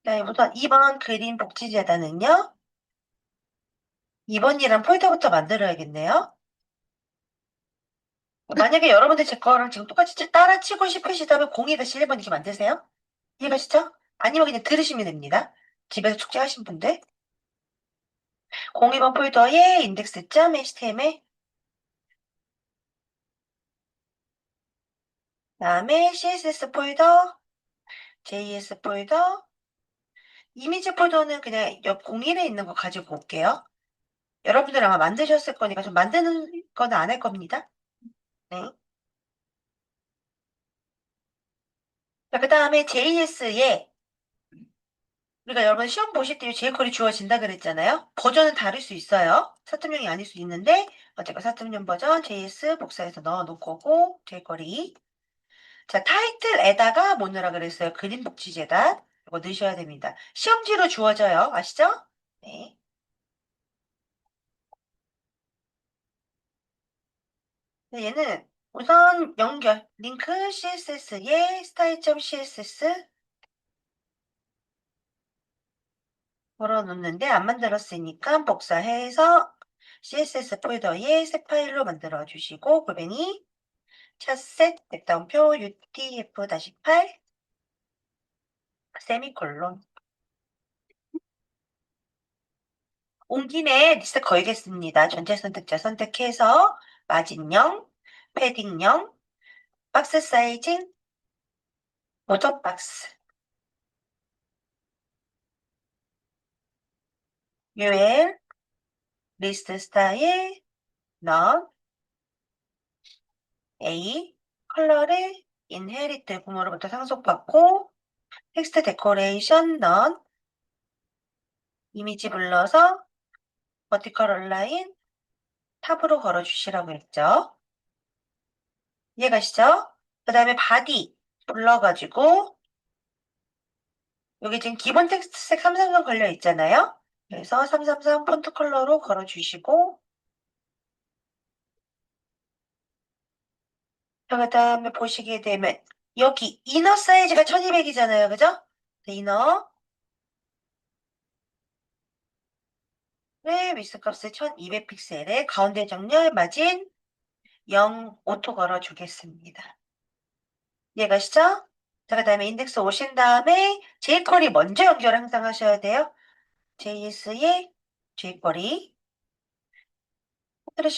네, 우선 2번 그림 복지재단은요. 2번이란 폴더부터 만들어야겠네요. 만약에 여러분들 제 거랑 지금 똑같이 따라 치고 싶으시다면 02-1번 이렇게 만드세요. 이해가시죠? 아니면 그냥 들으시면 됩니다. 집에서 숙제하신 분들. 02번 폴더에 index.html, 그다음에 css 폴더, js 폴더, 이미지 폴더는 그냥 옆 01에 있는 거 가지고 올게요. 여러분들 아마 만드셨을 거니까 좀 만드는 건 안 할 겁니다. 네. 자, 그 다음에 JS에 우리가 여러분 시험 보실 때 jQuery 주어진다 그랬잖아요. 버전은 다를 수 있어요. 4.0이 아닐 수 있는데 어쨌건 4.0 버전 JS 복사해서 넣어 놓을 거고 jQuery. 자, 타이틀에다가 뭐 넣으라 그랬어요? 그림 복지재단. 이거 넣으셔야 됩니다. 시험지로 주어져요. 아시죠? 네. 얘는 우선 연결 링크 CSS에 style.css 걸어놓는데 안 만들었으니까 복사해서 CSS 폴더에 새 파일로 만들어 주시고 골뱅이 샷셋 백다운표 UTF-8 세미콜론. 온 김에 리스트 걸겠습니다. 전체 선택자 선택해서 마진형, 패딩형, 박스 사이징, 모터 박스, UL, 리스트 스타일, 넌, A, 컬러를 인헤리트 부모로부터 상속받고 텍스트 데코레이션 넌, 이미지 불러서 버티컬 온라인 탑으로 걸어주시라고 했죠. 이해가시죠? 그 다음에 바디 불러가지고 여기 지금 기본 텍스트색 333 걸려 있잖아요. 그래서 333 폰트 컬러로 걸어주시고 그 다음에 보시게 되면 여기 이너 사이즈가 1200이잖아요. 그죠? 이너의 위스 값을 1200 픽셀에 가운데 정렬 마진 0 오토 걸어주겠습니다. 이해가시죠? 자, 그 다음에 인덱스 오신 다음에 jQuery 먼저 연결 항상 하셔야 돼요. JS에 jQuery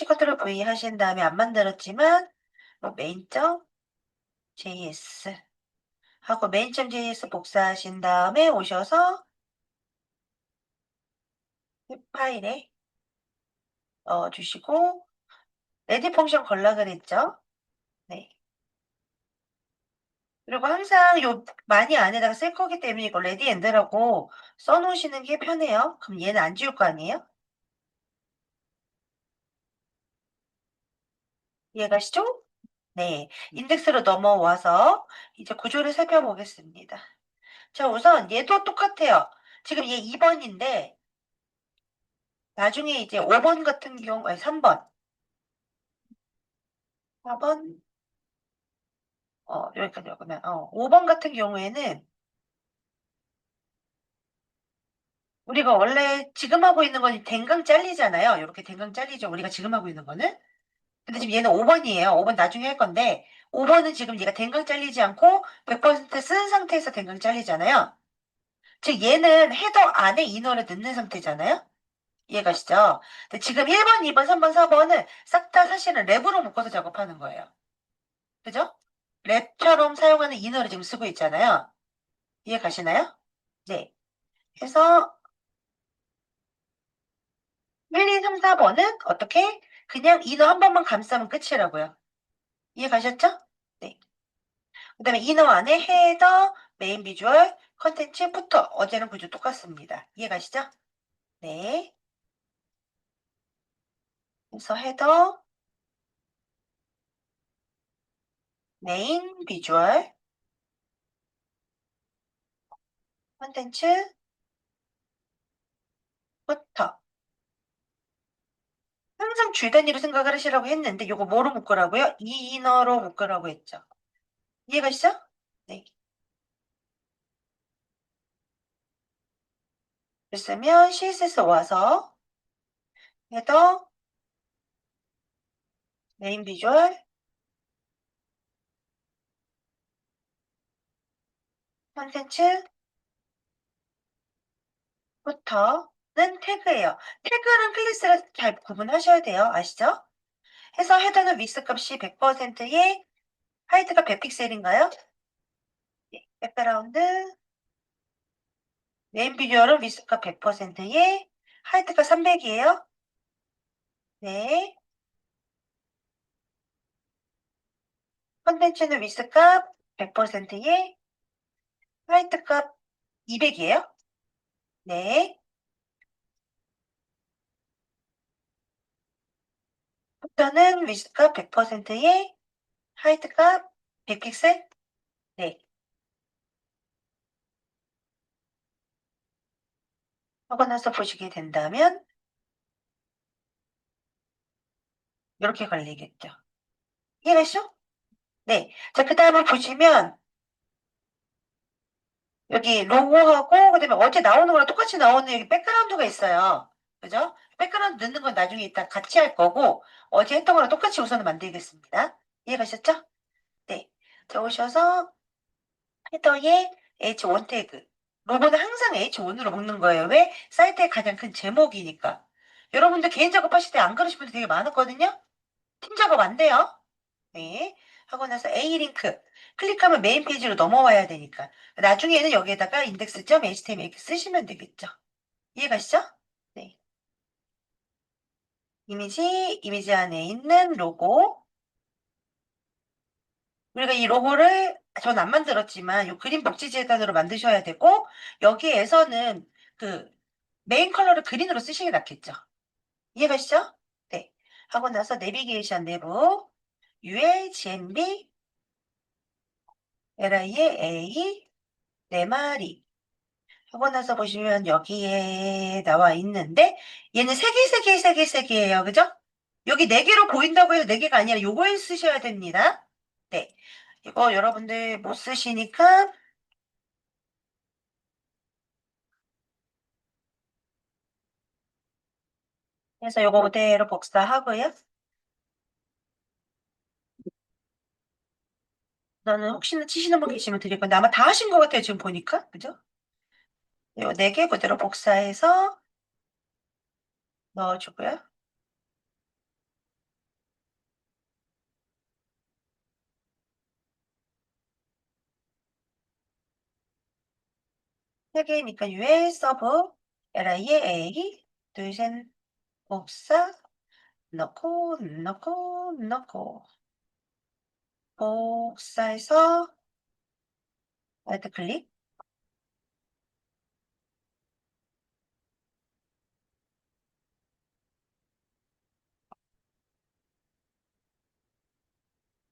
컨트롤 V 하신 다음에 안 만들었지만 메인.js 하고 main.js 복사하신 다음에 오셔서 파일에 주시고 레디 펑션 걸라 그랬죠? 네. 그리고 항상 요 많이 안에다가 쓸 거기 때문에 이거 레디 엔드라고 써놓으시는 게 편해요. 그럼 얘는 안 지울 거 아니에요? 이해가시죠? 네. 인덱스로 넘어와서 이제 구조를 살펴보겠습니다. 자, 우선 얘도 똑같아요. 지금 얘 2번인데 나중에 이제 5번 같은 경우, 아니 3번, 4번, 여기까지였구나. 5번 같은 경우에는 우리가 원래 지금 하고 있는 건 댕강 잘리잖아요. 이렇게 댕강 잘리죠. 우리가 지금 하고 있는 거는. 근데 지금 얘는 5번이에요. 5번 나중에 할 건데 5번은 지금 얘가 댕강 잘리지 않고 100%쓴 상태에서 댕강 잘리잖아요. 즉 얘는 헤더 안에 이너를 넣는 상태잖아요. 이해가시죠? 근데 지금 1번, 2번, 3번, 4번은 싹 다 사실은 랩으로 묶어서 작업하는 거예요. 그죠? 랩처럼 사용하는 이너를 지금 쓰고 있잖아요. 이해 가시나요? 네. 그래서 1, 2, 3, 4번은 어떻게? 그냥 이너 한 번만 감싸면 끝이라고요. 이해 가셨죠? 네. 그 다음에 이너 안에 헤더, 메인 비주얼, 컨텐츠, 부터 어제는 구조 똑같습니다. 이해 가시죠? 네. 그래서 헤더, 메인 비주얼, 컨텐츠, 부터 항상 줄 단위로 생각을 하시라고 했는데 요거 뭐로 묶으라고요? 이너로 묶으라고 했죠. 이해가시죠? 네. 됐으면 CSS 와서 헤더, 메인 비주얼, 콘텐츠, 부터는 태그예요. 태그랑 클래스를 잘 구분하셔야 돼요. 아시죠? 해서 헤더는 위스 값이 100%에 하이트가 100픽셀인가요? 예, 백그라운드, 메인 비주얼은 위스 값 100%에 하이트가 300이에요. 네. 콘텐츠는 위스 값 100%에 하이트 값 200이에요. 네. 부터는 위스 값 100%에 하이트 값 100픽셀. 네. 하고 나서 보시게 된다면 이렇게 걸리겠죠. 이해가시죠? 네. 자, 그 다음에 보시면 여기 로고하고 그다음에 어제 나오는 거랑 똑같이 나오는 여기 백그라운드가 있어요. 그죠? 백그라운드 넣는 건 나중에 이따 같이 할 거고 어제 했던 거랑 똑같이 우선은 만들겠습니다. 이해가셨죠? 네. 적으셔서 헤더에 H1 태그. 로고는 항상 H1으로 먹는 거예요. 왜? 사이트의 가장 큰 제목이니까. 여러분들 개인 작업하실 때 안 그러신 분들 되게 많았거든요. 팀 작업 안 돼요. 네. 하고 나서 A 링크. 클릭하면 메인 페이지로 넘어와야 되니까. 나중에는 여기에다가 index.html 이렇게 쓰시면 되겠죠. 이해가시죠? 네. 이미지 안에 있는 로고. 우리가 이 로고를 전 안 만들었지만 요 그린 복지 재단으로 만드셔야 되고 여기에서는 그 메인 컬러를 그린으로 쓰시는 게 낫겠죠. 이해가시죠? 네. 하고 나서 내비게이션 내부 UL, GMB, LIA, 네 마리. 하고 나서 보시면 여기에 나와 있는데 얘는 세 개예요. 그죠? 여기 네 개로 보인다고 해서 네 개가 아니라 요거에 쓰셔야 됩니다. 네. 이거 여러분들 못 쓰시니까 그래서 요거 그대로 복사하고요. 저는 혹시나 치시는 분 계시면 드릴 건데 아마 다 하신 것 같아요. 지금 보니까. 그죠? 요 네 개 그대로 복사해서 넣어주고요. 세 개니까 UL 서브 LIA 둘셋 복사 넣고 복사해서 라이트 클릭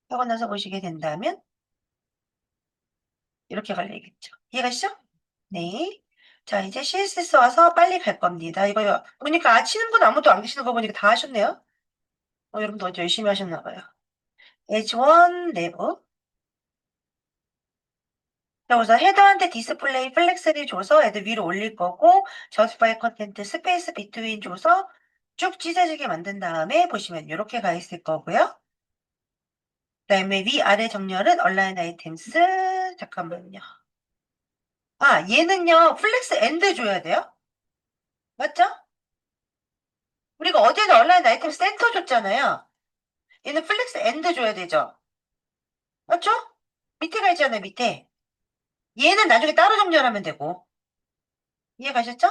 하고 나서 보시게 된다면 이렇게 걸리겠죠. 이해가시죠? 네. 자, 이제 CSS 와서 빨리 갈 겁니다. 이거 보니까 치는 분 아무도 안 계시는 거 보니까 다 하셨네요. 여러분도 어제 열심히 하셨나 봐요. H1 내부. 그래서 헤더한테 디스플레이 플렉스를 줘서 애들 위로 올릴 거고 저스파이 컨텐트 스페이스 비트윈 줘서 쭉 찢어지게 만든 다음에 보시면 이렇게 가 있을 거고요. 그다음에 위아래 정렬은 온라인 아이템스 잠깐만요. 아 얘는요 플렉스 엔드 줘야 돼요. 맞죠? 우리가 어제는 온라인 아이템 센터 줬잖아요. 얘는 플렉스 엔드 줘야 되죠. 맞죠? 밑에 가 있잖아요 밑에. 얘는 나중에 따로 정렬하면 되고. 이해 가셨죠?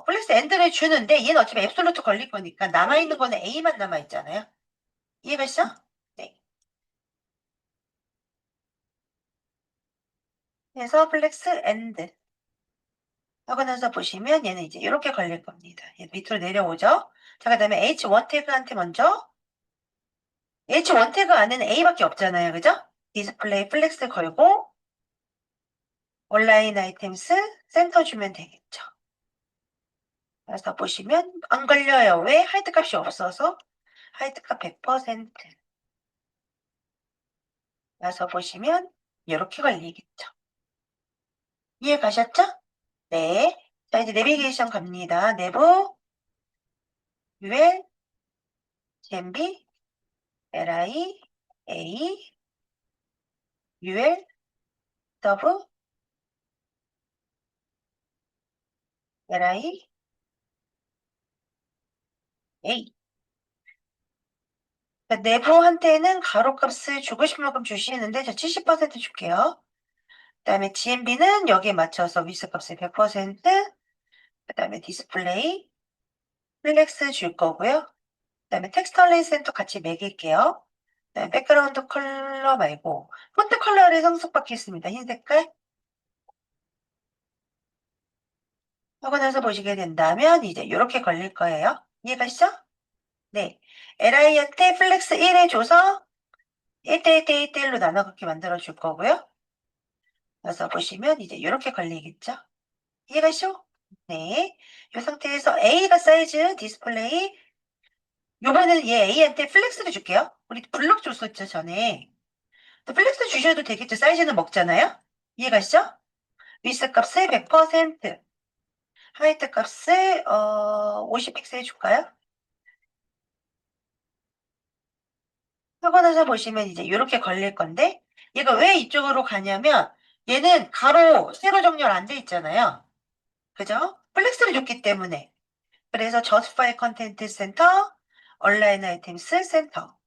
플렉스 엔드를 주는데 얘는 어차피 앱솔루트 걸릴 거니까 남아있는 거는 A만 남아있잖아요. 이해가시죠? 네. 그래서 플렉스 엔드 하고 나서 보시면 얘는 이제 이렇게 걸릴 겁니다. 얘 밑으로 내려오죠. 자, 그 다음에 H1 태그한테 먼저 H1 태그 안에는 A밖에 없잖아요. 그죠? 디스플레이 플렉스 걸고 온라인 아이템스 센터 주면 되겠죠. 그래서 보시면 안 걸려요. 왜? 하이드 값이 없어서 하이드 값 100%. 그래서 보시면 이렇게 걸리겠죠. 이해 가셨죠? 네. 자, 이제 내비게이션 갑니다. 내부, UL, GMB, LI, A, UL, 서브, LI, A. 자, 내부한테는 가로값을 주고 싶은 만큼 주시는데 저 70% 줄게요. 그다음에 GMB는 여기에 맞춰서 위스값을 100%, 그다음에 디스플레이, 플렉스 줄 거고요. 그다음에 텍스트 센터 같이 매길게요. 그다음에 백그라운드 컬러 말고 폰트 컬러를 성숙받겠습니다. 흰 색깔. 하고 나서 보시게 된다면 이제 이렇게 걸릴 거예요. 이해가시죠? 네. LI한테 플렉스 1 해줘서 1대1 대 1대1로 나눠 갖게 만들어 줄 거고요. 그래서 보시면 이제 이렇게 걸리겠죠? 이해가시죠? 네. 이 상태에서 A가 사이즈 디스플레이. 요번에는 얘 A한테 플렉스를 줄게요. 우리 블록 줬었죠, 전에. 또 플렉스 주셔도 되겠죠. 사이즈는 먹잖아요. 이해가시죠? 위스 값을 100%, 하이트 값을 50픽셀 해줄까요? 하고 나서 보시면 이제 이렇게 걸릴 건데 얘가 왜 이쪽으로 가냐면 얘는 가로 세로 정렬 안 돼 있잖아요. 그죠? 플렉스를 줬기 때문에. 그래서 저스파이 컨텐트 센터, 얼라인 아이템스 센터.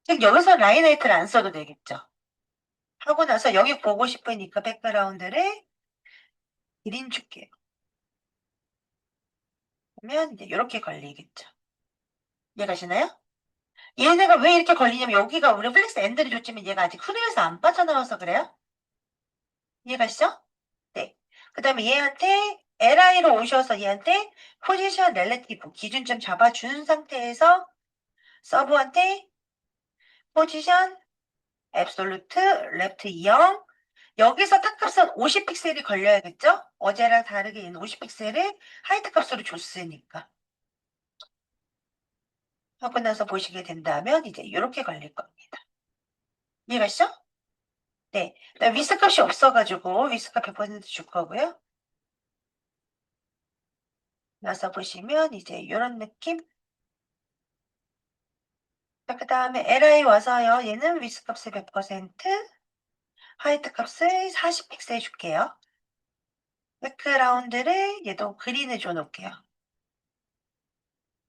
즉 여기서 라인 하이트를 안 써도 되겠죠. 하고 나서 여기 보고 싶으니까 백그라운드를 그린 줄게요. 그러면 이제 이렇게 걸리겠죠. 이해가시나요? 얘네가 왜 이렇게 걸리냐면 여기가 우리 플렉스 엔드를 줬지만 얘가 아직 흐름에서 안 빠져나와서 그래요. 이해가시죠? 네. 그 다음에 얘한테 LI로 오셔서 얘한테 포지션 렐레티브 기준점 잡아준 상태에서 서브한테 포지션 앱솔루트 레프트 2형 여기서 탑값은 50픽셀이 걸려야겠죠? 어제랑 다르게 얘는 50픽셀을 하이트 값으로 줬으니까. 하고 나서 보시게 된다면 이제 이렇게 걸릴 겁니다. 이해가시죠? 네. 위스 값이 없어가지고 위스 값 100%줄 거고요. 나서 보시면 이제 이런 느낌. 자, 그 다음에 LI 와서요. 얘는 위스 값을 100%, 하이트 값을 40픽셀 줄게요. 백그라운드를 얘도 그린을 줘놓을게요.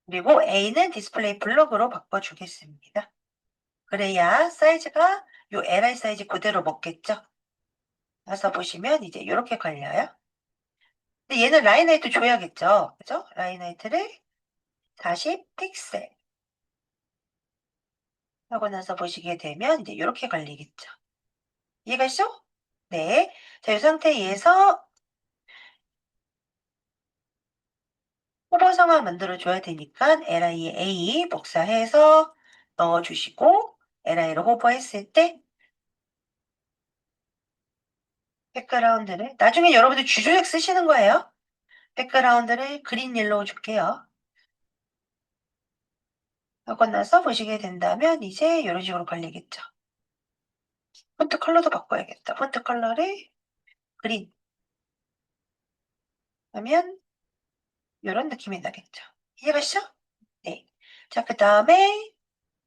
그리고 A는 디스플레이 블록으로 바꿔주겠습니다. 그래야 사이즈가 요 LI 사이즈 그대로 먹겠죠? 그래서 보시면 이제 이렇게 걸려요. 근데 얘는 라인 하이트 줘야겠죠? 그죠? 라인 하이트를 40픽셀 하고 나서 보시게 되면 이제 이렇게 걸리겠죠? 이해가시죠? 네. 자, 이 상태에서 후보 상황 만들어줘야 되니까 LIA 복사해서 넣어주시고 LI를 호버했을 때 백그라운드를 나중에 여러분들 주조색 쓰시는 거예요. 백그라운드를 그린 옐로우 줄게요. 하고 나서 보시게 된다면 이제 이런 식으로 걸리겠죠. 폰트 컬러도 바꿔야겠다. 폰트 컬러를 그린 하면 이런 느낌이 나겠죠. 이해가시죠? 네. 자, 그 다음에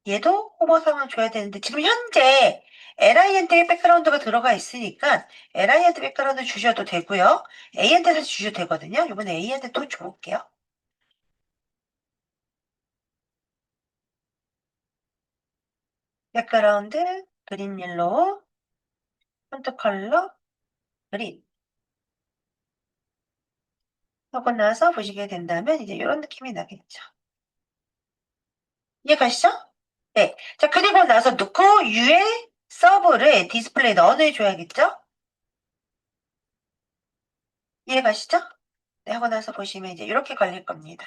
얘도 호버 상황 줘야 되는데 지금 현재 LI한테 백그라운드가 들어가 있으니까 LI한테 백그라운드 주셔도 되고요. A한테 사실 주셔도 되거든요. 이번에 A한테 또 줘볼게요. 백그라운드 그린 옐로우 폰트 컬러 그린 하고 나서 보시게 된다면 이제 이런 느낌이 나겠죠. 이해가시죠? 네. 자, 그리고 나서 넣고 UL 서브를 디스플레이 넣어줘야겠죠? 이해가시죠? 네, 하고 나서 보시면 이제 이렇게 걸릴 겁니다.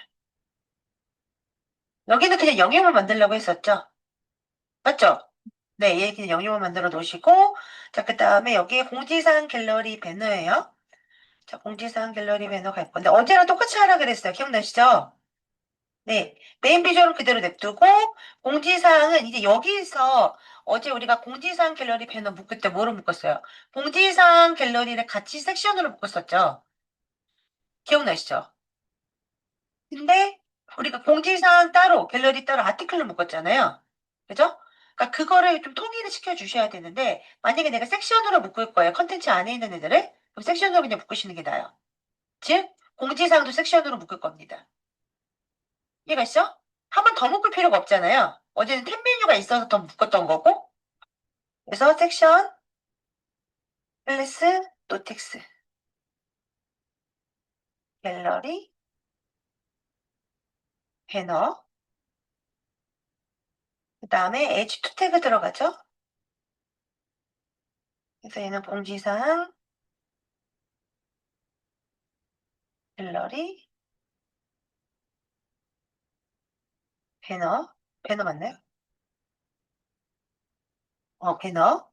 여기는 그냥 영역을 만들려고 했었죠? 맞죠? 네, 얘 그냥 영역을 만들어 놓으시고, 자, 그 다음에 여기에 공지사항 갤러리 배너예요. 자, 공지사항 갤러리 배너 갈 건데, 어제랑 똑같이 하라 그랬어요. 기억나시죠? 네, 메인 비주얼은 그대로 냅두고, 공지사항은 이제 여기서 어제 우리가 공지사항 갤러리 배너 묶을 때 뭐로 묶었어요? 공지사항 갤러리를 같이 섹션으로 묶었었죠. 기억나시죠? 근데 우리가 공지사항 따로, 갤러리 따로 아티클로 묶었잖아요. 그죠? 그러니까 그거를 좀 통일을 시켜주셔야 되는데, 만약에 내가 섹션으로 묶을 거예요. 컨텐츠 안에 있는 애들을. 그럼 섹션으로 그냥 묶으시는 게 나아요. 즉, 공지사항도 섹션으로 묶을 겁니다. 이해가 있어? 한 번 더 묶을 필요가 없잖아요. 어제는 탭 메뉴가 있어서 더 묶었던 거고. 그래서 섹션, 클래스, 노텍스, 갤러리, 배너, 그 다음에 엣지 투 태그 들어가죠. 그래서 얘는 공지사항, 갤러리, 배너, 배너 맞나요? 배너.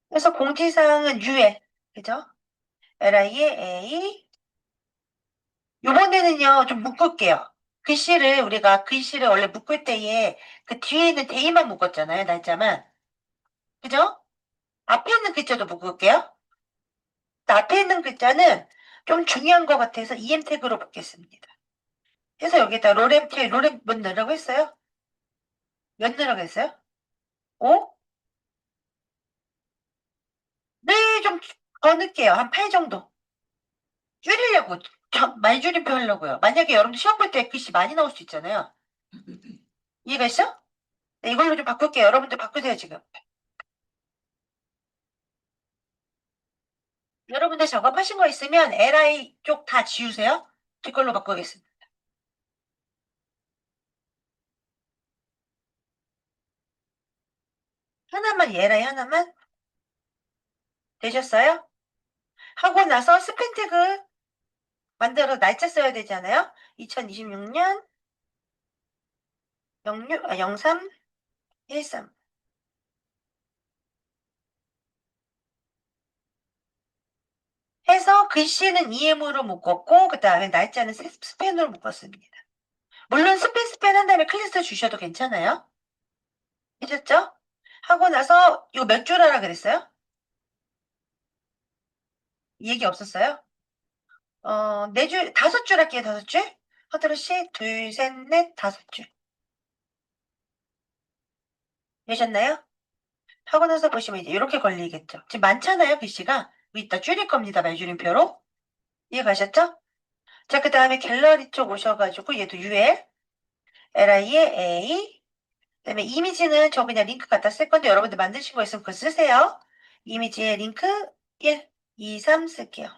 그래서 공지사항은 UL, 그죠? LI에 A. 요번에는요, 좀 묶을게요. 글씨를, 우리가 글씨를 원래 묶을 때에 그 뒤에 있는 데이만 묶었잖아요, 날짜만. 그죠? 앞에 있는 글자도 묶을게요. 앞에 있는 글자는 좀 중요한 것 같아서 EM 태그로 묶겠습니다. 그래서 여기다 로렘 몇 넣으라고 했어요? 몇 넣으라고 했어요? 5? 네, 좀 더 넣을게요. 한 8 정도. 줄이려고, 말줄임표 하려고요. 만약에 여러분들 시험 볼 때 글씨 많이 나올 수 있잖아요. 이해가 있어? 네, 이걸로 좀 바꿀게요. 여러분들 바꾸세요, 지금. 여러분들 작업하신 거 있으면 LI 쪽 다 지우세요. 제 걸로 바꾸겠습니다. 하나만, LI 하나만 되셨어요? 하고 나서 스펜 태그 만들어 날짜 써야 되잖아요. 2026년 06, 03, 13. 해서 글씨는 EM으로 묶었고, 그 다음에 날짜는 스펜으로 묶었습니다. 물론 스펜 한 다음에 클래스 주셔도 괜찮아요. 해줬죠? 하고 나서 이거 몇 줄 하라 그랬어요? 이 얘기 없었어요? 네 줄, 5줄 할게요, 5줄. 하트로씩 둘, 셋, 넷, 5줄. 되셨나요? 하고 나서 보시면 이제 이렇게 걸리겠죠. 지금 많잖아요, 글씨가. 이따 줄일 겁니다, 말줄임표로. 이해 가셨죠? 자, 그 다음에 갤러리 쪽 오셔가지고 얘도 UL, LI에 A, 그다음에 이미지는 저 그냥 링크 갖다 쓸 건데 여러분들 만드신 거 있으면 그거 쓰세요. 이미지에 링크 1, 2, 3 쓸게요.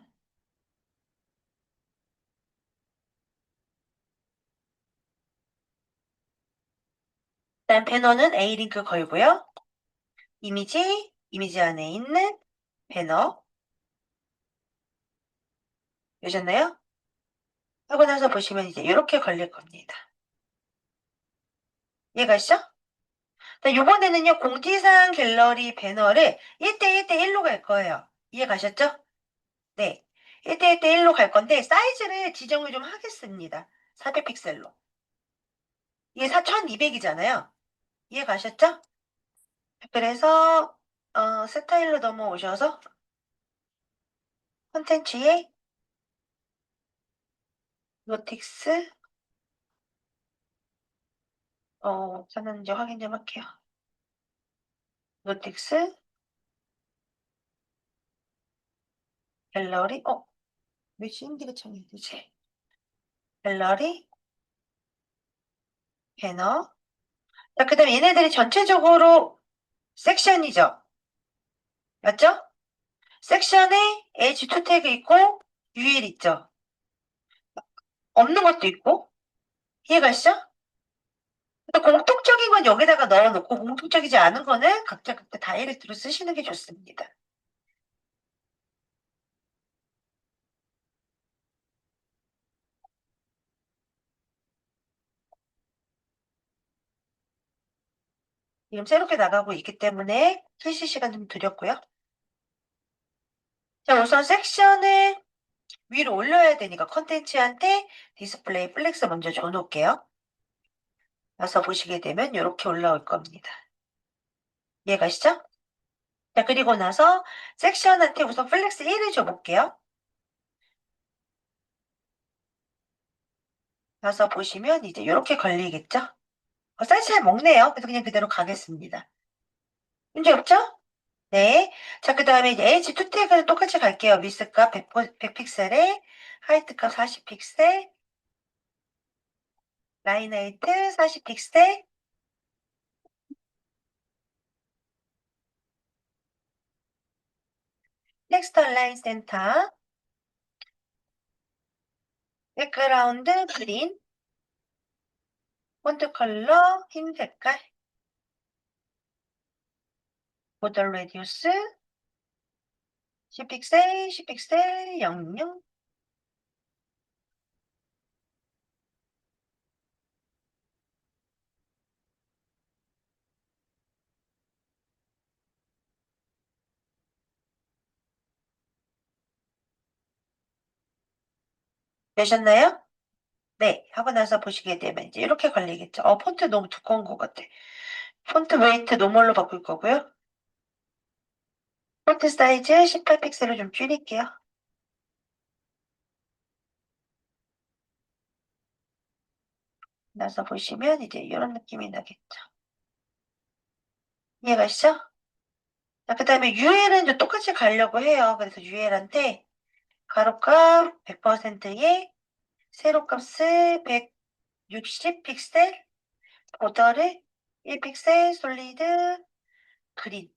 그다음 배너는 A 링크 걸고요. 이미지 안에 있는 배너 되셨나요? 하고 나서 보시면 이제 이렇게 걸릴 겁니다. 이해가시죠? 요번에는요, 공지사항 갤러리 배너를 1대1대1로 갈 거예요. 이해 가셨죠? 네. 1대1대1로 갈 건데, 사이즈를 지정을 좀 하겠습니다. 400픽셀로. 이게 4200이잖아요. 이해 가셨죠? 그래서, 스타일로 넘어오셔서, 콘텐츠에, 노틱스, 찾았는지 확인 좀 할게요. 노틱스, 갤러리, 왜 CMD가 창이 되지? 갤러리, 배너. 자, 그 다음에 얘네들이 전체적으로 섹션이죠. 맞죠? 섹션에 H2 태그 있고 UL 있죠. 없는 것도 있고 이해가시죠? 그러니까 공통적인 건 여기다가 넣어놓고 공통적이지 않은 거는 각자 다이렉트로 쓰시는 게 좋습니다. 지금 새롭게 나가고 있기 때문에 실시 시간 좀 드렸고요. 자, 우선 섹션을 위로 올려야 되니까 컨텐츠한테 디스플레이 플렉스 먼저 줘놓을게요. 와서 보시게 되면 이렇게 올라올 겁니다. 이해가시죠? 자, 그리고 나서 섹션한테 우선 플렉스 1을 줘볼게요. 나서 보시면 이제 이렇게 걸리겠죠? 사이즈 잘 먹네요. 그래서 그냥 그대로 가겠습니다. 문제 없죠? 네. 자, 그 다음에 이제 H2 태그는 똑같이 갈게요. 위스값 100 픽셀에 하이트값 40 픽셀, 라인 하이트 40 픽셀, 텍스트 얼라인 센터, 백그라운드 그린, 폰트 컬러 흰 색깔, 보더 레디우스 10 픽셀, 10 픽셀, 00. 되셨나요? 네. 하고 나서 보시게 되면 이제 이렇게 걸리겠죠. 폰트 너무 두꺼운 것 같아. 폰트 웨이트 노멀로 바꿀 거고요. 폰트 사이즈 18 픽셀로 좀 줄일게요. 나서 보시면 이제 이런 느낌이 나겠죠. 이해가시죠? 자, 그 다음에 UL은 좀 똑같이 가려고 해요. 그래서 UL한테 가로값 100%에 세로값을 160 픽셀, 보더를 1 픽셀, 솔리드, 그린.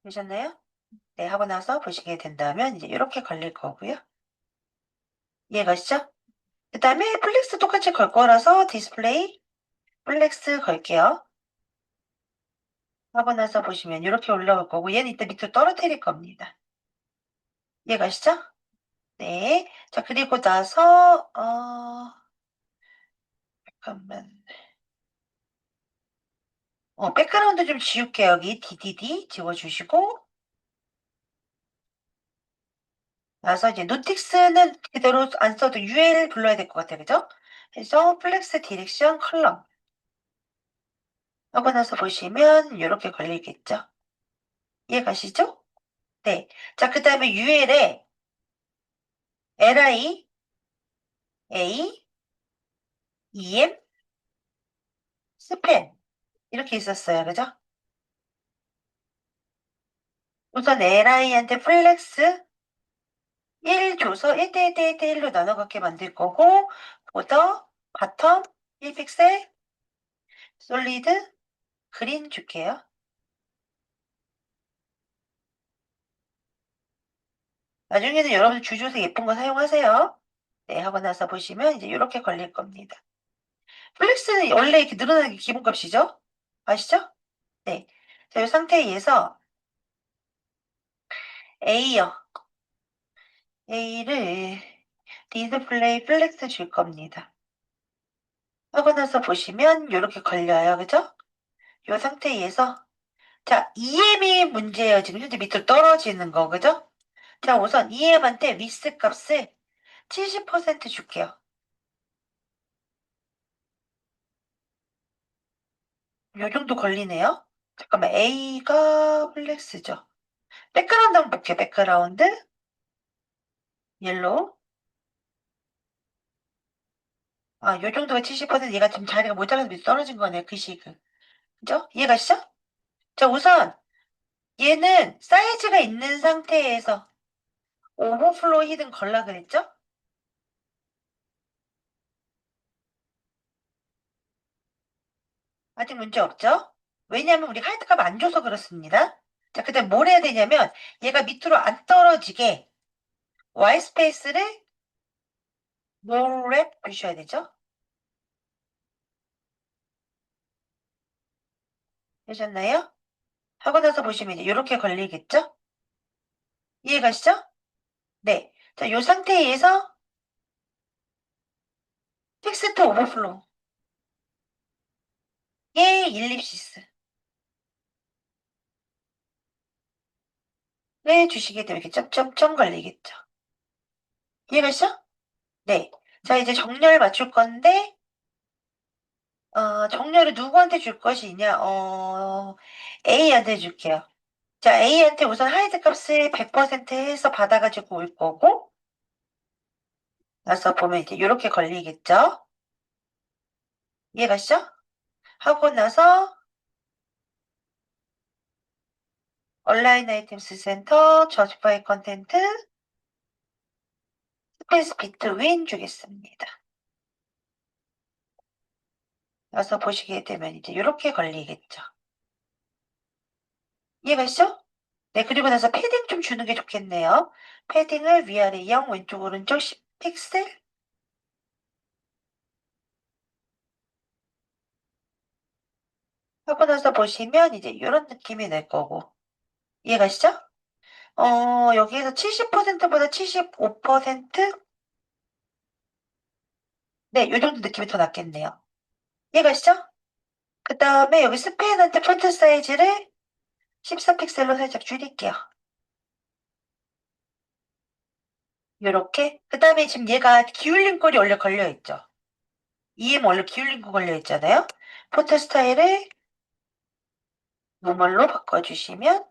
되셨나요? 네, 하고 나서 보시게 된다면 이제 이렇게 걸릴 거고요. 이해가시죠? 그 다음에 플렉스 똑같이 걸 거라서 디스플레이 플렉스 걸게요. 하고 나서 보시면 이렇게 올라올 거고 얘는 이따 밑으로 떨어뜨릴 겁니다. 이해가시죠? 네. 자, 그리고 나서 잠깐만. 백그라운드 좀 지울게요. 여기 DDD 지워주시고 나서 이제 노틱스는 그대로 안 써도 UL 불러야 될 것 같아요. 그죠? 그래서 플렉스 디렉션 컬럼 하고 나서 보시면 이렇게 걸리겠죠? 이해가시죠? 네. 자, 그 다음에 UL에 LI, A, EM, 스펜 이렇게 있었어요. 그죠? 우선 LI한테 플렉스 1 줘서 1대1대1대1로 나눠 갖게 만들 거고 보더, 바텀, 1픽셀, 솔리드, 그린 줄게요. 나중에는 여러분 주조색 예쁜 거 사용하세요. 네, 하고 나서 보시면 이제 이렇게 걸릴 겁니다. 플렉스는 원래 이렇게 늘어나는 게 기본값이죠? 아시죠? 네. 자, 이 상태에 의해서 A요. A를 디스플레이 플렉스 줄 겁니다. 하고 나서 보시면 이렇게 걸려요. 그죠? 이 상태에 의해서 자, EM이 문제예요. 지금 현재 밑으로 떨어지는 거. 그죠? 자, 우선 EM한테 위스 값을 70% 줄게요. 요 정도 걸리네요. 잠깐만, A가 플렉스죠. 백그라운드 한번 볼게요. 백그라운드. 옐로우. 요 정도가 70% 얘가 지금 자리가 모자라서 밑에 떨어진 거네요. 그 시그. 그죠? 이해가시죠? 자, 우선 얘는 사이즈가 있는 상태에서 오버플로우 히든 걸라 그랬죠? 아직 문제 없죠? 왜냐하면 우리 하이트값 안 줘서 그렇습니다. 자, 그 다음 뭘 해야 되냐면 얘가 밑으로 안 떨어지게 Y 스페이스를 노랩 주셔야 되죠? 되셨나요? 하고 나서 보시면 이제 이렇게 걸리겠죠? 이해가시죠? 네. 자, 이 상태에서 텍스트 오버플로우. 예, 일립시스. 네, 주시게 되면 이렇게 점점점 걸리겠죠? 이해가시죠? 네. 자, 이제 정렬 맞출 건데 정렬을 누구한테 줄 것이냐? A한테 줄게요. 자, A한테 우선 하이드 값을 100% 해서 받아가지고 올 거고, 나서 보면 이제 이렇게 걸리겠죠? 이해가시죠? 하고 나서 온라인 아이템스 센터, 저스파이 컨텐트, 스페이스 비트윈 주겠습니다. 나서 보시게 되면 이제 이렇게 걸리겠죠? 이해가시죠? 네, 그리고 나서 패딩 좀 주는 게 좋겠네요. 패딩을 위아래 0, 왼쪽, 오른쪽 10픽셀 하고 나서 보시면 이제 이런 느낌이 날 거고. 이해가시죠? 여기에서 70%보다 75%? 네, 요 정도 느낌이 더 낫겠네요. 이해가시죠? 그 다음에 여기 스페인한테 폰트 사이즈를 14픽셀로 살짝 줄일게요. 요렇게. 그 다음에 지금 얘가 기울림 꼴이 원래 걸려있죠? EM 원래 기울림 꼴 걸려있잖아요? 폰트 스타일을 노멀로 바꿔주시면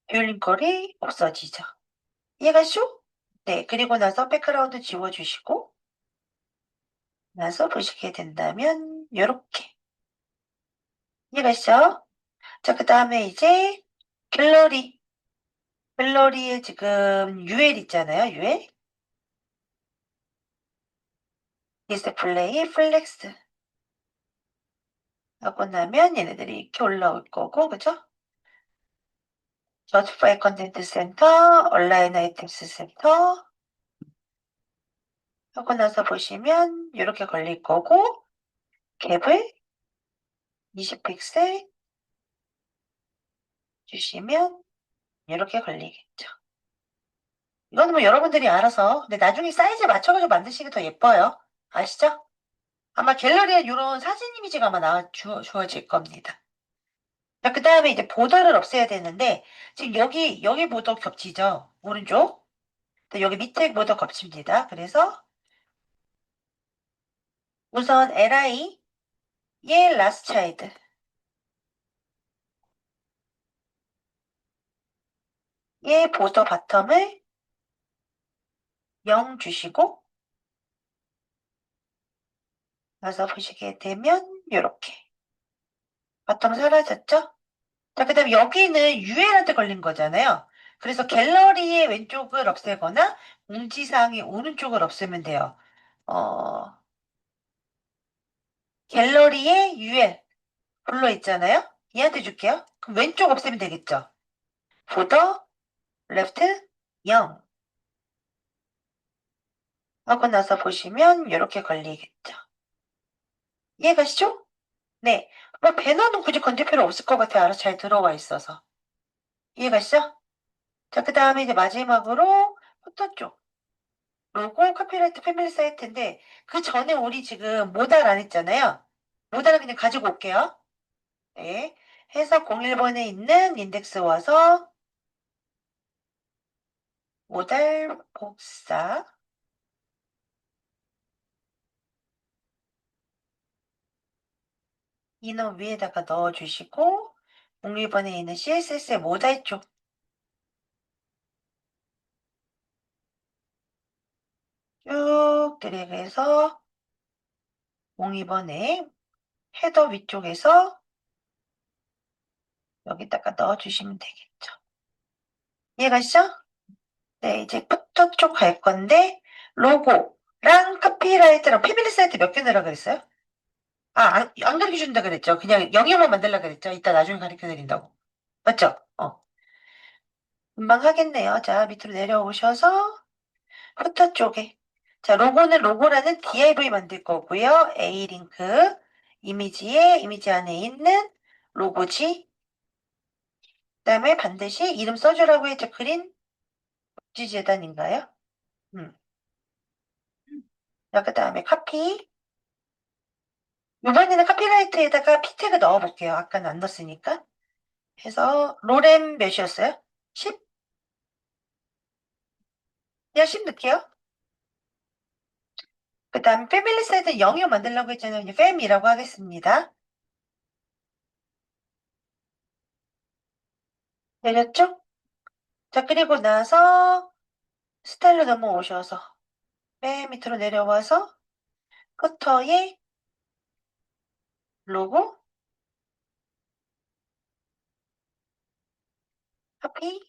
기울림 꼴이 없어지죠. 이해가시죠? 네, 그리고 나서 백그라운드 지워주시고 나서 보시게 된다면 요렇게. 이해가시죠? 자, 그 다음에 이제 갤러리. 갤러리에 지금 UL 있잖아요. UL. 디스플레이 플렉스 하고 나면 얘네들이 이렇게 올라올 거고, 그죠? 저스파이 컨텐트 센터, 온라인 아이템스 센터 하고 나서 보시면 이렇게 걸릴 거고, 갭을 20픽셀 주시면 이렇게 걸리겠죠. 이거는 뭐 여러분들이 알아서, 근데 나중에 사이즈 맞춰가지고 만드시기 더 예뻐요. 아시죠? 아마 갤러리에 이런 사진 이미지가 아마 주어질 겁니다. 자, 그 다음에 이제 보더를 없애야 되는데, 지금 여기 보더 겹치죠? 오른쪽. 또 여기 밑에 보더 겹칩니다. 그래서 우선 li, 얘 last child. 얘 보더 바텀을 0 주시고, 나서 보시게 되면, 요렇게. 바텀 사라졌죠? 자, 그 다음에 여기는 UL한테 걸린 거잖아요. 그래서 갤러리의 왼쪽을 없애거나 공지사항의 오른쪽을 없애면 돼요. 어, 갤러리에 UL 불러 있잖아요. 얘한테 줄게요. 그럼 왼쪽 없애면 되겠죠. 보더 레프트 0 하고 나서 보시면 이렇게 걸리겠죠. 이해가시죠? 네. 뭐 배너는 굳이 건들 필요 없을 것 같아요. 알아서 잘 들어와 있어서. 이해가시죠? 자, 그 다음에 이제 마지막으로 포토 쪽. 로고 카피라이트 패밀리 사이트인데 그 전에 우리 지금 모달 안 했잖아요. 모달을 그냥 가지고 올게요. 네. 해서 01번에 있는 인덱스 와서 모달 복사 인원 위에다가 넣어주시고 01번에 있는 CSS의 모달 쪽 쭉 드래그해서 02번에 헤더 위쪽에서 여기다가 넣어주시면 되겠죠. 이해가시죠? 네, 이제 포토 쪽 갈 건데 로고랑 카피라이트랑 패밀리 사이트 몇 개 넣으라 그랬어요? 안 가르쳐 준다 그랬죠. 그냥 영역만 만들라 그랬죠. 이따 나중에 가르쳐 드린다고. 맞죠? 금방 하겠네요. 자, 밑으로 내려오셔서 포토 쪽에. 자, 로고는 로고라는 div 만들 거고요. A 링크 이미지에 이미지 안에 있는 로고지. 그다음에 반드시 이름 써주라고 했죠. 그린 복지재단인가요? 음. 자, 그다음에 카피. 이번에는 카피라이트에다가 p 태그 넣어볼게요. 아까는 안 넣었으니까. 해서 로렘 몇이었어요? 10? 그냥 10 넣을게요. 그 다음 패밀리 사이드 영역 만들려고 했잖아요. 이제 팸이라고 하겠습니다. 내렸죠? 자, 그리고 나서 스타일로 넘어오셔서 맨 밑으로 내려와서 커터에 로고, 카피,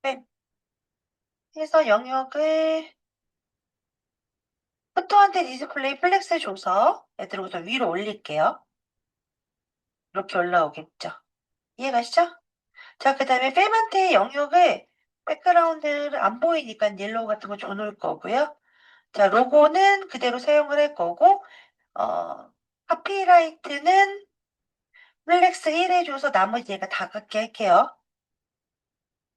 뺨 해서 영역을 포토한테 디스플레이 플렉스 줘서 애들부터 위로 올릴게요. 이렇게 올라오겠죠. 이해가시죠? 자, 그 다음에 팸한테 영역을 백그라운드를 안 보이니까 옐로우 같은 거 줘놓을 거고요. 자, 로고는 그대로 사용을 할 거고, 카피라이트는 플렉스 1 해줘서 나머지 얘가 다 같게 할게요.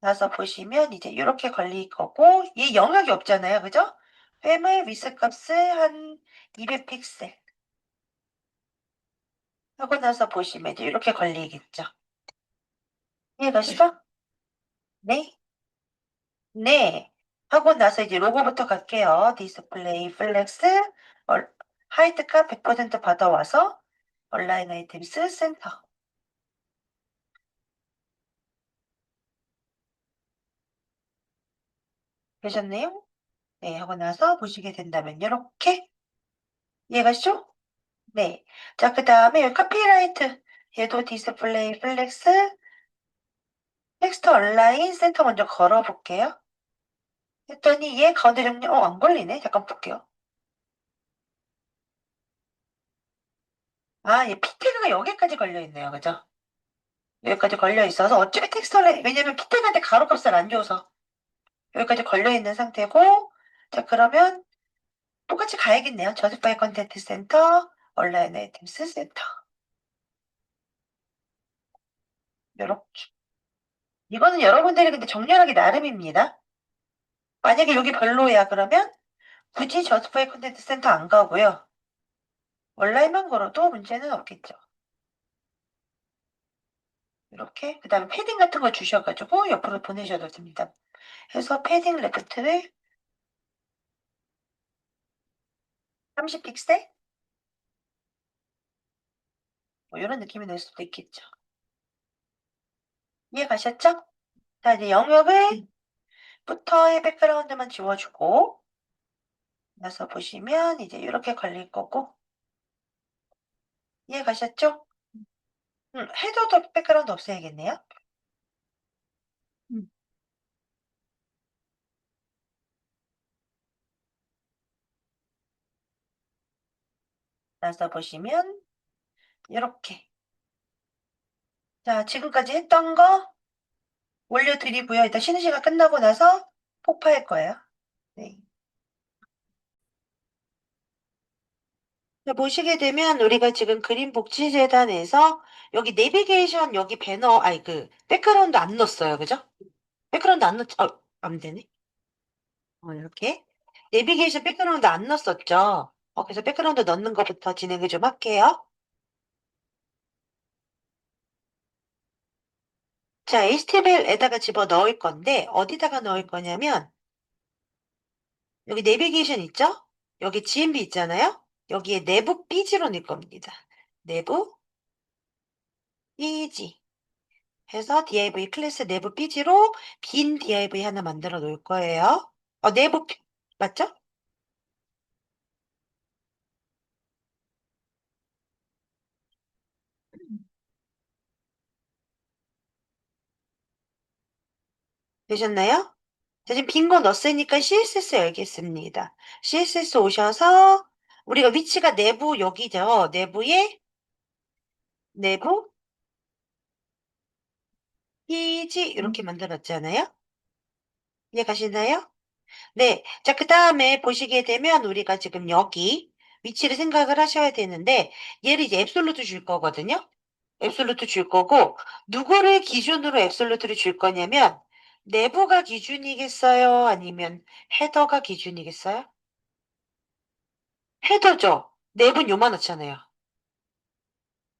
나서 보시면 이제 이렇게 걸릴 거고, 얘 영역이 없잖아요. 그죠? 팸의 위스 값을 한 200픽셀 하고 나서 보시면 이제 이렇게 걸리겠죠. 이해가시죠? 네. 네. 하고 나서 이제 로고부터 갈게요. 디스플레이 플렉스, 하이트 값 100% 받아와서 온라인 아이템스 센터. 되셨네요? 네. 하고 나서 보시게 된다면 이렇게 이해가시죠? 네. 자, 그 다음에 여기 카피라이트. 얘도 디스플레이 플렉스, 텍스트 온라인 센터 먼저 걸어볼게요. 했더니 얘 가운데 정리, 안 걸리네. 잠깐 볼게요. 아, 얘 피태그가 여기까지 걸려있네요. 그죠? 여기까지 걸려있어서 어차피 텍스트 온라인, 왜냐면 피태그한테 가로값을 안 줘서 여기까지 걸려있는 상태고, 자, 그러면 똑같이 가야겠네요. 저스파이 컨텐트 센터, 온라인 아이템스 센터. 요렇게. 이거는 여러분들이 근데 정렬하기 나름입니다. 만약에 여기 별로야 그러면 굳이 저스파이 컨텐트 센터 안 가고요. 온라인만 걸어도 문제는 없겠죠. 이렇게 그 다음에 패딩 같은 거 주셔가지고 옆으로 보내셔도 됩니다. 해서 패딩 레프트를 30픽셀 뭐 이런 느낌이 낼 수도 있겠죠. 이해 가셨죠? 자 이제 영역을 부터의 백그라운드만 지워주고 나서 보시면 이제 이렇게 걸릴 거고 이해 가셨죠? 헤더도 백그라운드 없애야겠네요. 음. 나서 보시면 이렇게 자 지금까지 했던 거 올려드리고요. 일단 쉬는 시간 끝나고 나서 폭파할 거예요. 네. 자, 보시게 되면 우리가 지금 그린복지재단에서 여기 내비게이션 여기 배너 아니 그 백그라운드 안 넣었어요. 그죠? 백그라운드 안 넣, 안 되네. 이렇게 내비게이션 백그라운드 안 넣었었죠. 그래서 백그라운드 넣는 것부터 진행을 좀 할게요. 자, HTML에다가 집어 넣을 건데 어디다가 넣을 거냐면 여기 내비게이션 있죠? 여기 GMB 있잖아요. 여기에 내부 삐지로 넣을 겁니다. 내부 삐지 해서 div 클래스 내부 삐지로 빈 div 하나 만들어 놓을 거예요. 내부 맞죠? 되셨나요? 자, 지금 빈 거 넣었으니까 CSS 열겠습니다. CSS 오셔서 우리가 위치가 내부 여기죠. 내부에 내부 삐지 이렇게 만들었잖아요. 이해 가시나요? 네. 자, 그 다음에 보시게 되면 우리가 지금 여기 위치를 생각을 하셔야 되는데 얘를 이제 앱솔루트 줄 거거든요. 앱솔루트 줄 거고 누구를 기준으로 앱솔루트를 줄 거냐면 내부가 기준이겠어요? 아니면 헤더가 기준이겠어요? 헤더죠. 내부는 요만하잖아요.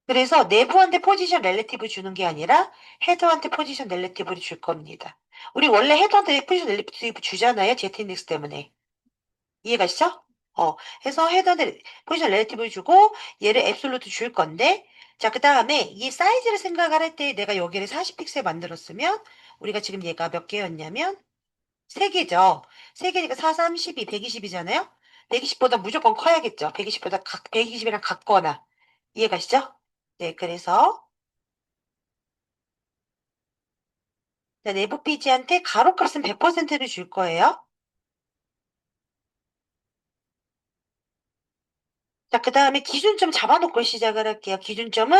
그래서 내부한테 포지션 렐레티브 주는 게 아니라 헤더한테 포지션 렐레티브를 줄 겁니다. 우리 원래 헤더한테 포지션 렐레티브 주잖아요. ZNX 때문에. 이해가시죠? 해서 헤더한테 포지션 렐레티브를 주고 얘를 앱솔루트 줄 건데 자, 그 다음에 이 사이즈를 생각을 할 때 내가 여기를 40픽셀 만들었으면 우리가 지금 얘가 몇 개였냐면 3개죠. 3개니까 4, 32, 120이잖아요. 120보다 무조건 커야겠죠. 120보다 120이랑 같거나. 이해가시죠? 네, 그래서 자, 내부 피지한테 가로값은 100%를 줄 거예요. 자, 그 다음에 기준점 잡아놓고 시작을 할게요. 기준점은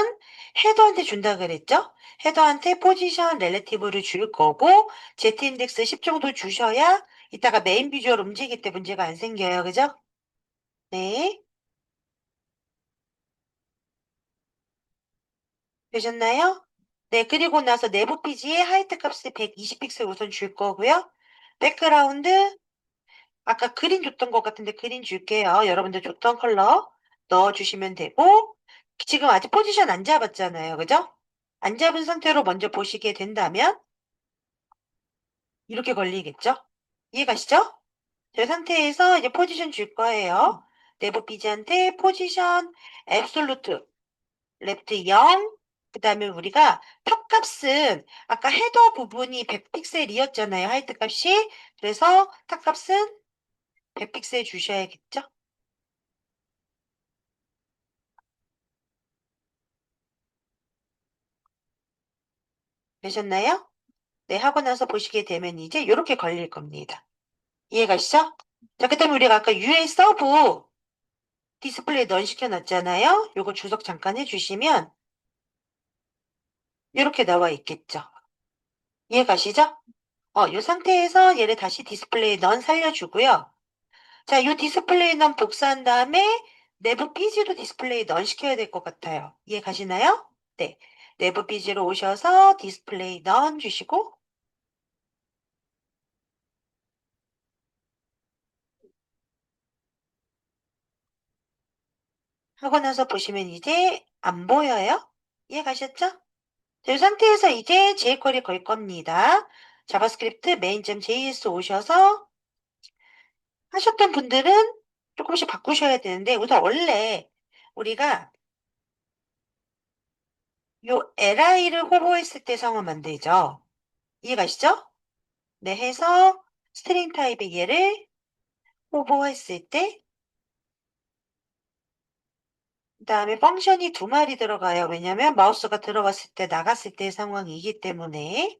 헤더한테 준다 그랬죠? 헤더한테 포지션 렐레티브를 줄 거고 Z인덱스 10 정도 주셔야 이따가 메인 비주얼 움직일 때 문제가 안 생겨요. 그죠? 네. 되셨나요? 네, 그리고 나서 내부 피지에 하이트 값을 120픽셀 우선 줄 거고요. 백그라운드 아까 그린 줬던 것 같은데 그린 줄게요. 여러분들 줬던 컬러 넣어주시면 되고 지금 아직 포지션 안 잡았잖아요. 그죠? 안 잡은 상태로 먼저 보시게 된다면 이렇게 걸리겠죠? 이해가시죠? 저 상태에서 이제 포지션 줄 거예요. 내부 비즈한테 포지션 앱솔루트 랩트 0. 그 다음에 우리가 탑 값은 아까 헤더 부분이 100픽셀이었잖아요. 하이트 값이. 그래서 탑 값은 100픽셀 주셔야겠죠? 되셨나요? 네, 하고 나서 보시게 되면 이제 이렇게 걸릴 겁니다. 이해가시죠? 자, 그 다음에 우리가 아까 UA 서브 디스플레이 넌 시켜놨잖아요. 요거 주석 잠깐 해주시면 이렇게 나와 있겠죠. 이해가시죠? 요 상태에서 얘를 다시 디스플레이 넌 살려주고요. 자, 요 디스플레이 넌 복사한 다음에 내부 비지도 디스플레이 넌 시켜야 될 것 같아요. 이해가시나요? 네. 내부 비지로 오셔서 디스플레이 넌 주시고 하고 나서 보시면 이제 안 보여요? 이해가셨죠? 자, 이 상태에서 이제 jQuery 걸 겁니다. 자바스크립트 main.js 오셔서 하셨던 분들은 조금씩 바꾸셔야 되는데 우선 원래 우리가 요 li를 호보했을 때 상황 만들죠. 이해가시죠? 네, 해서 스트링 타입의 얘를 호보했을 때 그다음에 펑션이 2마리 들어가요. 왜냐면 마우스가 들어갔을 때 나갔을 때의 상황이기 때문에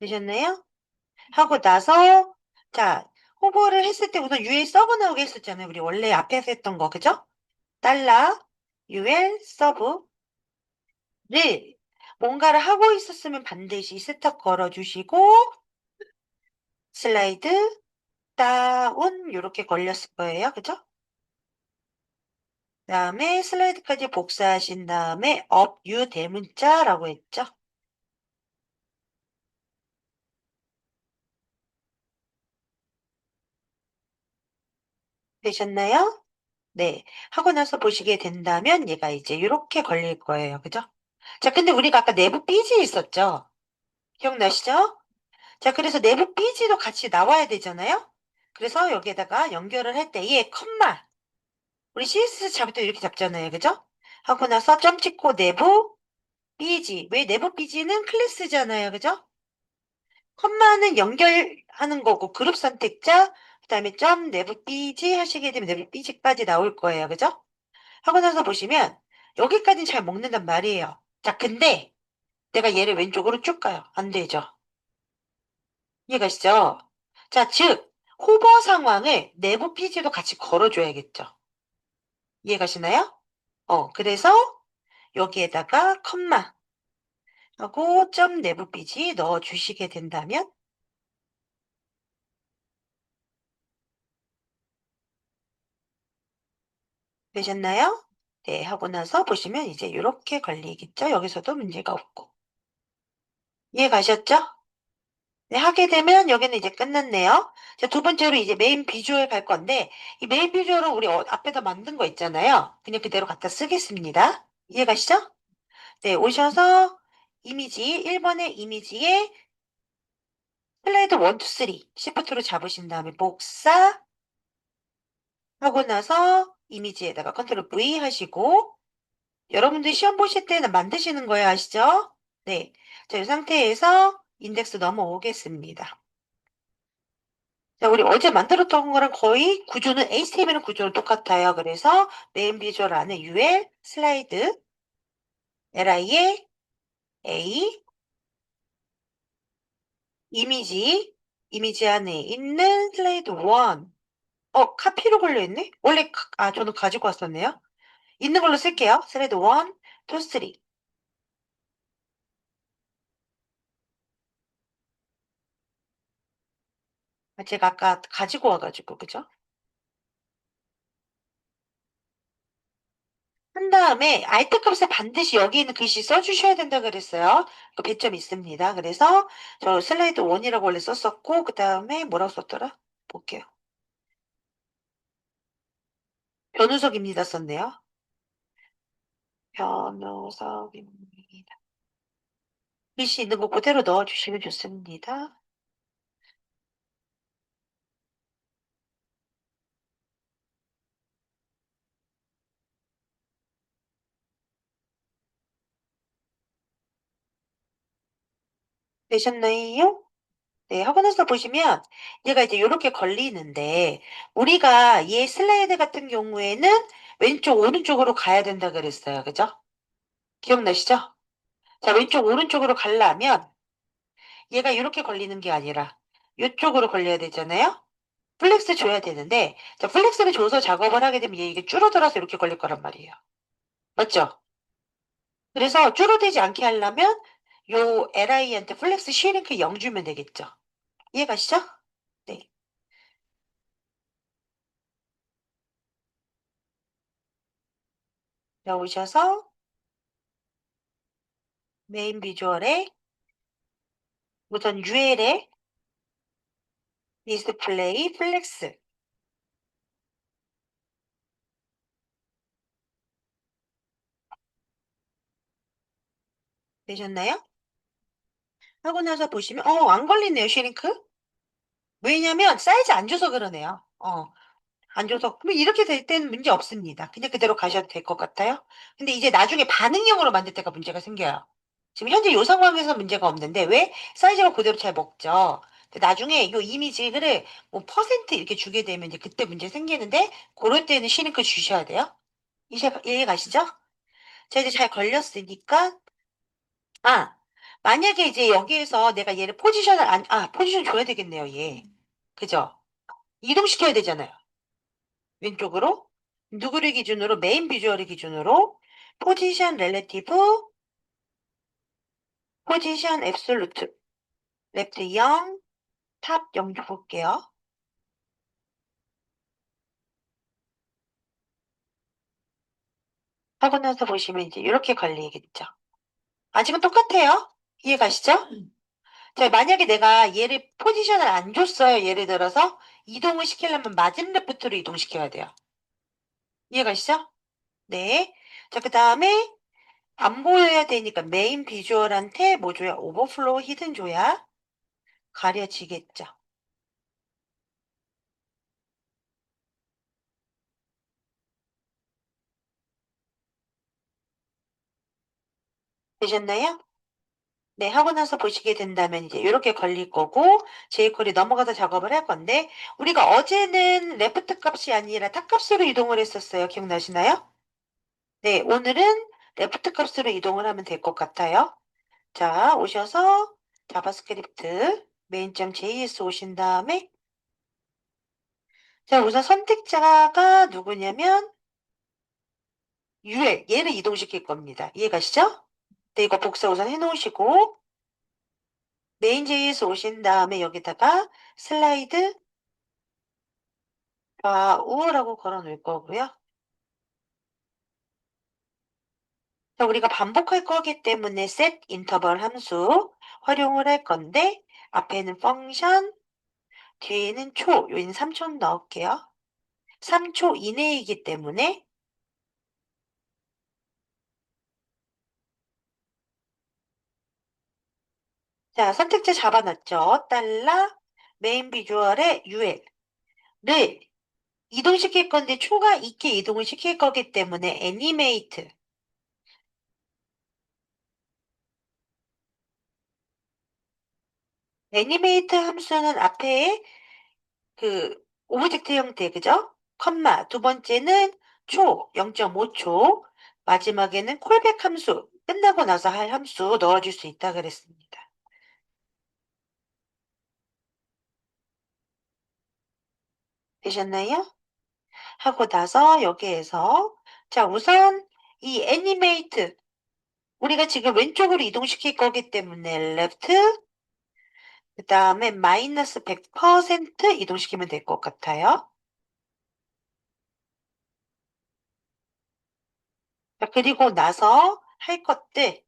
되셨나요? 하고 나서 자 호버를 했을 때 우선 UL 서브 나오게 했었잖아요. 우리 원래 앞에서 했던 거 그죠? 달러 UL 서브를 뭔가를 하고 있었으면 반드시 스톱 걸어주시고 슬라이드 다운 이렇게 걸렸을 거예요. 그죠? 그다음에 슬라이드까지 복사하신 다음에 업 유 대문자라고 했죠. 되셨나요? 네. 하고 나서 보시게 된다면 얘가 이제 이렇게 걸릴 거예요. 그죠? 자, 근데 우리가 아까 내부 삐지 있었죠? 기억나시죠? 자, 그래서 내부 삐지도 같이 나와야 되잖아요? 그래서 여기에다가 연결을 할 때에 컴마. 우리 CSS 잡을 때 이렇게 잡잖아요. 그죠? 하고 나서 점 찍고 내부 삐지. 왜 내부 삐지는 클래스잖아요. 그죠? 컴마는 연결하는 거고 그룹 선택자 그다음에 점 내부 삐지 하시게 되면 내부 삐지까지 나올 거예요. 그죠? 하고 나서 보시면 여기까지는 잘 먹는단 말이에요. 자, 근데 내가 얘를 왼쪽으로 쭉 가요. 안 되죠. 이해가시죠? 자, 즉 호버 상황을 내부 피지도 같이 걸어줘야겠죠. 이해가시나요? 그래서 여기에다가 컴마 하고 점 내부 피지 넣어주시게 된다면 되셨나요? 네, 하고 나서 보시면 이제 이렇게 걸리겠죠? 여기서도 문제가 없고. 이해 가셨죠? 네, 하게 되면 여기는 이제 끝났네요. 자, 두 번째로 이제 메인 비주얼 갈 건데, 이 메인 비주얼은 우리 앞에다 만든 거 있잖아요. 그냥 그대로 갖다 쓰겠습니다. 이해 가시죠? 네, 오셔서 이미지, 1번의 이미지에 슬라이드 1, 2, 3, 시프트로 잡으신 다음에 복사, 하고 나서 이미지에다가 컨트롤 V 하시고, 여러분들 시험 보실 때는 만드시는 거예요. 아시죠? 네. 자, 이 상태에서 인덱스 넘어오겠습니다. 자, 우리 어제 만들었던 거랑 거의 구조는 HTML 구조는 똑같아요. 그래서 메인 비주얼 안에 UL 슬라이드 LI에 A 이미지 안에 있는 슬라이드 1. 카피로 걸려 있네? 원래 저는 가지고 왔었네요. 있는 걸로 쓸게요. 슬라이드 1, 2, 3. 제가 아까 가지고 와가지고 그죠? 한 다음에 알트 값에 반드시 여기 있는 글씨 써주셔야 된다 그랬어요. 그 배점 있습니다. 그래서 저 슬라이드 1이라고 원래 썼었고 그 다음에 뭐라고 썼더라? 볼게요. 변우석입니다 썼네요. 변우석입니다. 글씨 있는 거 그대로 넣어주시면 좋습니다. 되셨나요? 네, 하고 나서 보시면 얘가 이제 이렇게 걸리는데 우리가 얘 슬라이드 같은 경우에는 왼쪽 오른쪽으로 가야 된다 그랬어요. 그죠? 기억나시죠? 자, 왼쪽 오른쪽으로 가려면 얘가 이렇게 걸리는 게 아니라 이쪽으로 걸려야 되잖아요. 플렉스 줘야 되는데 자, 플렉스를 줘서 작업을 하게 되면 얘 이게 줄어들어서 이렇게 걸릴 거란 말이에요. 맞죠? 그래서 줄어들지 않게 하려면 요 li한테 플렉스 쉐링크 0 주면 되겠죠. 이해 가시죠? 네. 나오셔서 메인 비주얼에 우선 UL에 디스플레이 플렉스 되셨나요? 하고 나서 보시면 안 걸리네요 쉐링크. 왜냐면 사이즈 안 줘서 그러네요. 안 줘서 그럼 이렇게 될 때는 문제 없습니다. 그냥 그대로 가셔도 될 것 같아요. 근데 이제 나중에 반응형으로 만들 때가 문제가 생겨요. 지금 현재 이 상황에서 문제가 없는데 왜 사이즈가 그대로 잘 먹죠. 근데 나중에 이 이미지를 뭐 퍼센트 이렇게 주게 되면 이제 그때 문제 생기는데 그럴 때는 싱크 주셔야 돼요. 이해 가시죠? 자 이제 잘 걸렸으니까 아 만약에 이제 여기에서 내가 얘를 포지션을 포지션 줘야 되겠네요 얘. 그죠? 이동시켜야 되잖아요. 왼쪽으로 누구를 기준으로 메인 비주얼을 기준으로 포지션 렐레티브 포지션 앱솔루트 랩트 0 탑 0 볼게요. 하고 나서 보시면 이제 이렇게 걸리겠죠. 아직은 똑같아요. 이해 가시죠? 자, 만약에 내가 얘를 포지션을 안 줬어요. 예를 들어서 이동을 시키려면 맞은 레프트로 이동시켜야 돼요. 이해 가시죠? 네. 자, 그 다음에 안 보여야 되니까 메인 비주얼한테 뭐 줘야 오버플로우 히든 줘야 가려지겠죠. 되셨나요? 네, 하고 나서 보시게 된다면 이제 이렇게 걸릴 거고 jQuery 넘어가서 작업을 할 건데 우리가 어제는 레프트 값이 아니라 탑 값으로 이동을 했었어요. 기억나시나요? 네, 오늘은 레프트 값으로 이동을 하면 될 것 같아요. 자, 오셔서 자바스크립트 main.js 오신 다음에 자, 우선 선택자가 누구냐면 얘를 이동시킬 겁니다. 이해 가시죠? 네, 이거 복사 우선 해놓으시고 main.js 오신 다음에 여기다가 슬라이드 우라고 걸어 놓을 거고요. 자, 우리가 반복할 거기 때문에 set 인터벌 함수 활용을 할 건데 앞에는 펑션, 뒤에는 초, 여기는 3초 넣을게요. 3초 이내이기 때문에 자, 선택지 잡아놨죠. 달러 메인 비주얼의 UL을 이동시킬 건데 초가 있게 이동을 시킬 거기 때문에 애니메이트 애니메이트 함수는 앞에 그 오브젝트 형태 그죠? 컴마 두 번째는 초 0.5초 마지막에는 콜백 함수 끝나고 나서 할 함수 넣어줄 수 있다 그랬습니다. 되셨나요? 하고 나서 여기에서 자 우선 이 애니메이트 우리가 지금 왼쪽으로 이동시킬 거기 때문에 left 그 다음에 마이너스 100% 이동시키면 될 것 같아요. 자, 그리고 나서 할 것들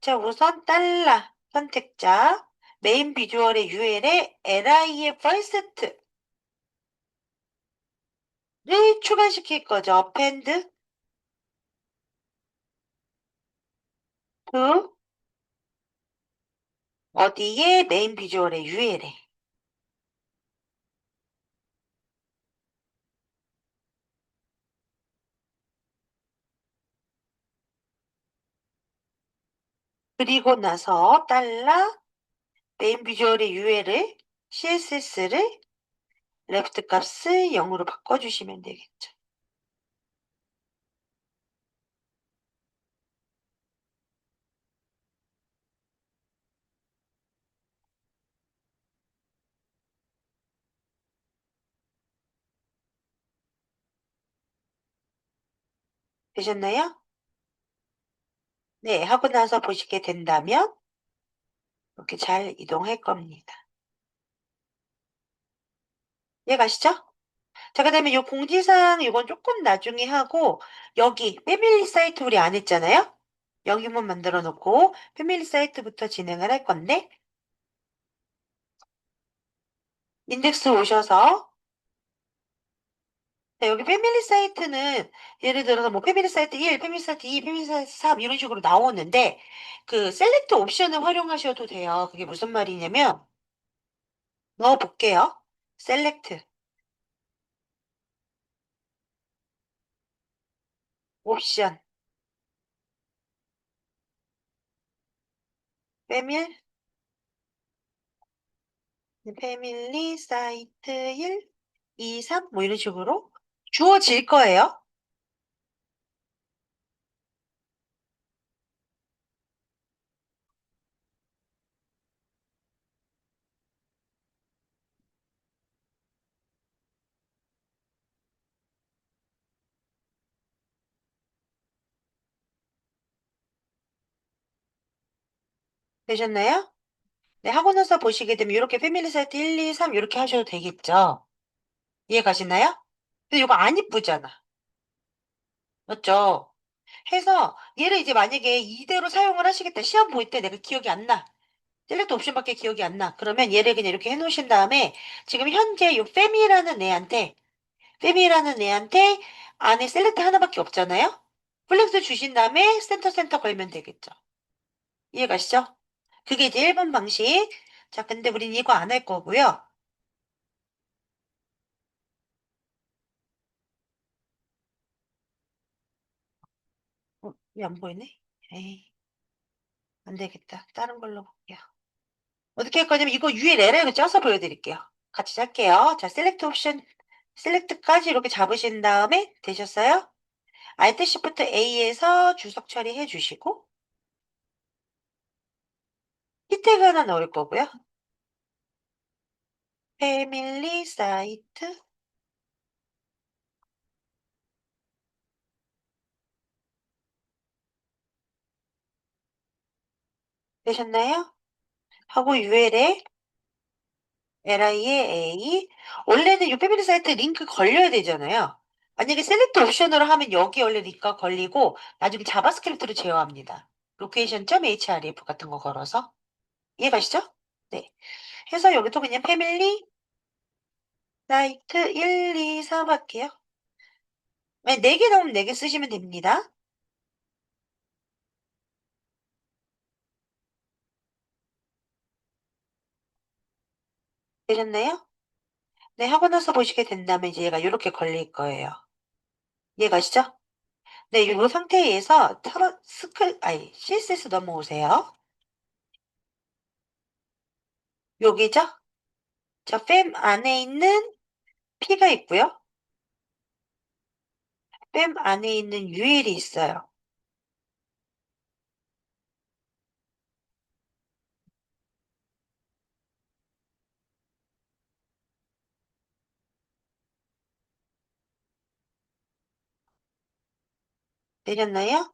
자 우선 달러 선택자 메인 비주얼의 UL에 LI의 first를 추가시킬 거죠. append to 어디에 메인 비주얼의 UL에 그리고 나서 달러 메인 비주얼의 UL을 CSS를 레프트 값을 0으로 바꿔주시면 되겠죠. 되셨나요? 네, 하고 나서 보시게 된다면 이렇게 잘 이동할 겁니다. 이해가시죠? 자, 그 다음에 요 공지사항 이건 조금 나중에 하고 여기 패밀리 사이트 우리 안 했잖아요? 여기만 만들어 놓고 패밀리 사이트부터 진행을 할 건데 인덱스 오셔서 자, 여기 패밀리 사이트는 예를 들어서 뭐 패밀리 사이트 1, 패밀리 사이트 2, 패밀리 사이트 3 이런 식으로 나오는데 그 셀렉트 옵션을 활용하셔도 돼요. 그게 무슨 말이냐면 넣어 볼게요. 셀렉트 옵션 패밀 패밀리 사이트 1, 2, 3 뭐 이런 식으로 주어질 거예요. 되셨나요? 네, 하고 나서 보시게 되면 이렇게 패밀리 사이트 1, 2, 3 이렇게 하셔도 되겠죠. 이해 가시나요? 근데 이거 안 이쁘잖아. 맞죠? 해서 얘를 이제 만약에 이대로 사용을 하시겠다. 시험 볼 때 내가 기억이 안 나. 셀렉트 옵션밖에 기억이 안 나. 그러면 얘를 그냥 이렇게 해놓으신 다음에 지금 현재 이 페미라는 애한테 안에 셀렉트 하나밖에 없잖아요. 플렉스 주신 다음에 센터 걸면 되겠죠. 이해 가시죠? 그게 이제 1번 방식. 자, 근데 우린 이거 안 할 거고요. 왜 안 보이네? 에이, 안 되겠다. 다른 걸로 볼게요. 어떻게 할 거냐면 이거 위에 레를 짜서 보여드릴게요. 같이 짤게요. 자, 셀렉트 옵션, 셀렉트까지 이렇게 잡으신 다음에 되셨어요? Alt Shift A에서 주석 처리해 주시고 히태그 하나 넣을 거고요. 패밀리 사이트 되셨나요? 하고 UL에 LI에 A 원래는 이 패밀리 사이트 링크 걸려야 되잖아요. 만약에 셀렉트 옵션으로 하면 여기 원래 리가 걸리고 나중에 자바스크립트로 제어합니다. location.href 같은 거 걸어서. 이해가시죠? 네. 해서 여기도 그냥 패밀리 사이트 1, 2, 3 할게요. 만약 4개 나오면 4개 쓰시면 됩니다. 되셨나요? 네, 하고 나서 보시게 된다면 이제 얘가 이렇게 걸릴 거예요. 이해가시죠? 네, 이 상태에서 CSS 넘어오세요. 여기죠? 저 팸 안에 있는 P가 있고요. 팸 안에 있는 UL이 있어요. 되셨나요?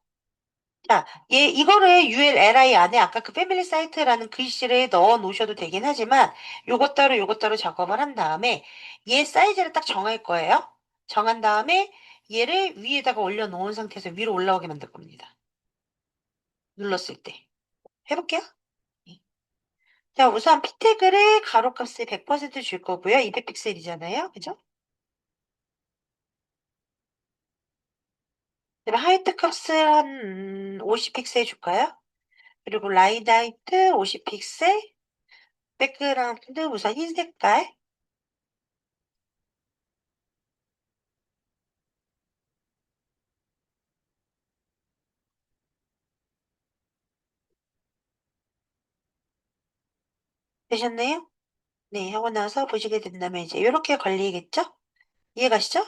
자, 이거를 ULLI 안에 아까 그 패밀리 사이트라는 글씨를 넣어 놓으셔도 되긴 하지만 요것 따로 작업을 한 다음에 얘 사이즈를 딱 정할 거예요. 정한 다음에 얘를 위에다가 올려놓은 상태에서 위로 올라오게 만들 겁니다. 눌렀을 때. 해볼게요. 네. 자, 우선 p 태그를 가로값을 100%줄 거고요. 200픽셀이잖아요. 그죠? 그다음에 하이트 값을 한 50픽셀 줄까요? 그리고 라인 하이트 50픽셀, 백그라운드 우선 흰 색깔 되셨나요? 네, 하고 나서 보시게 된다면 이제 이렇게 걸리겠죠? 이해가시죠?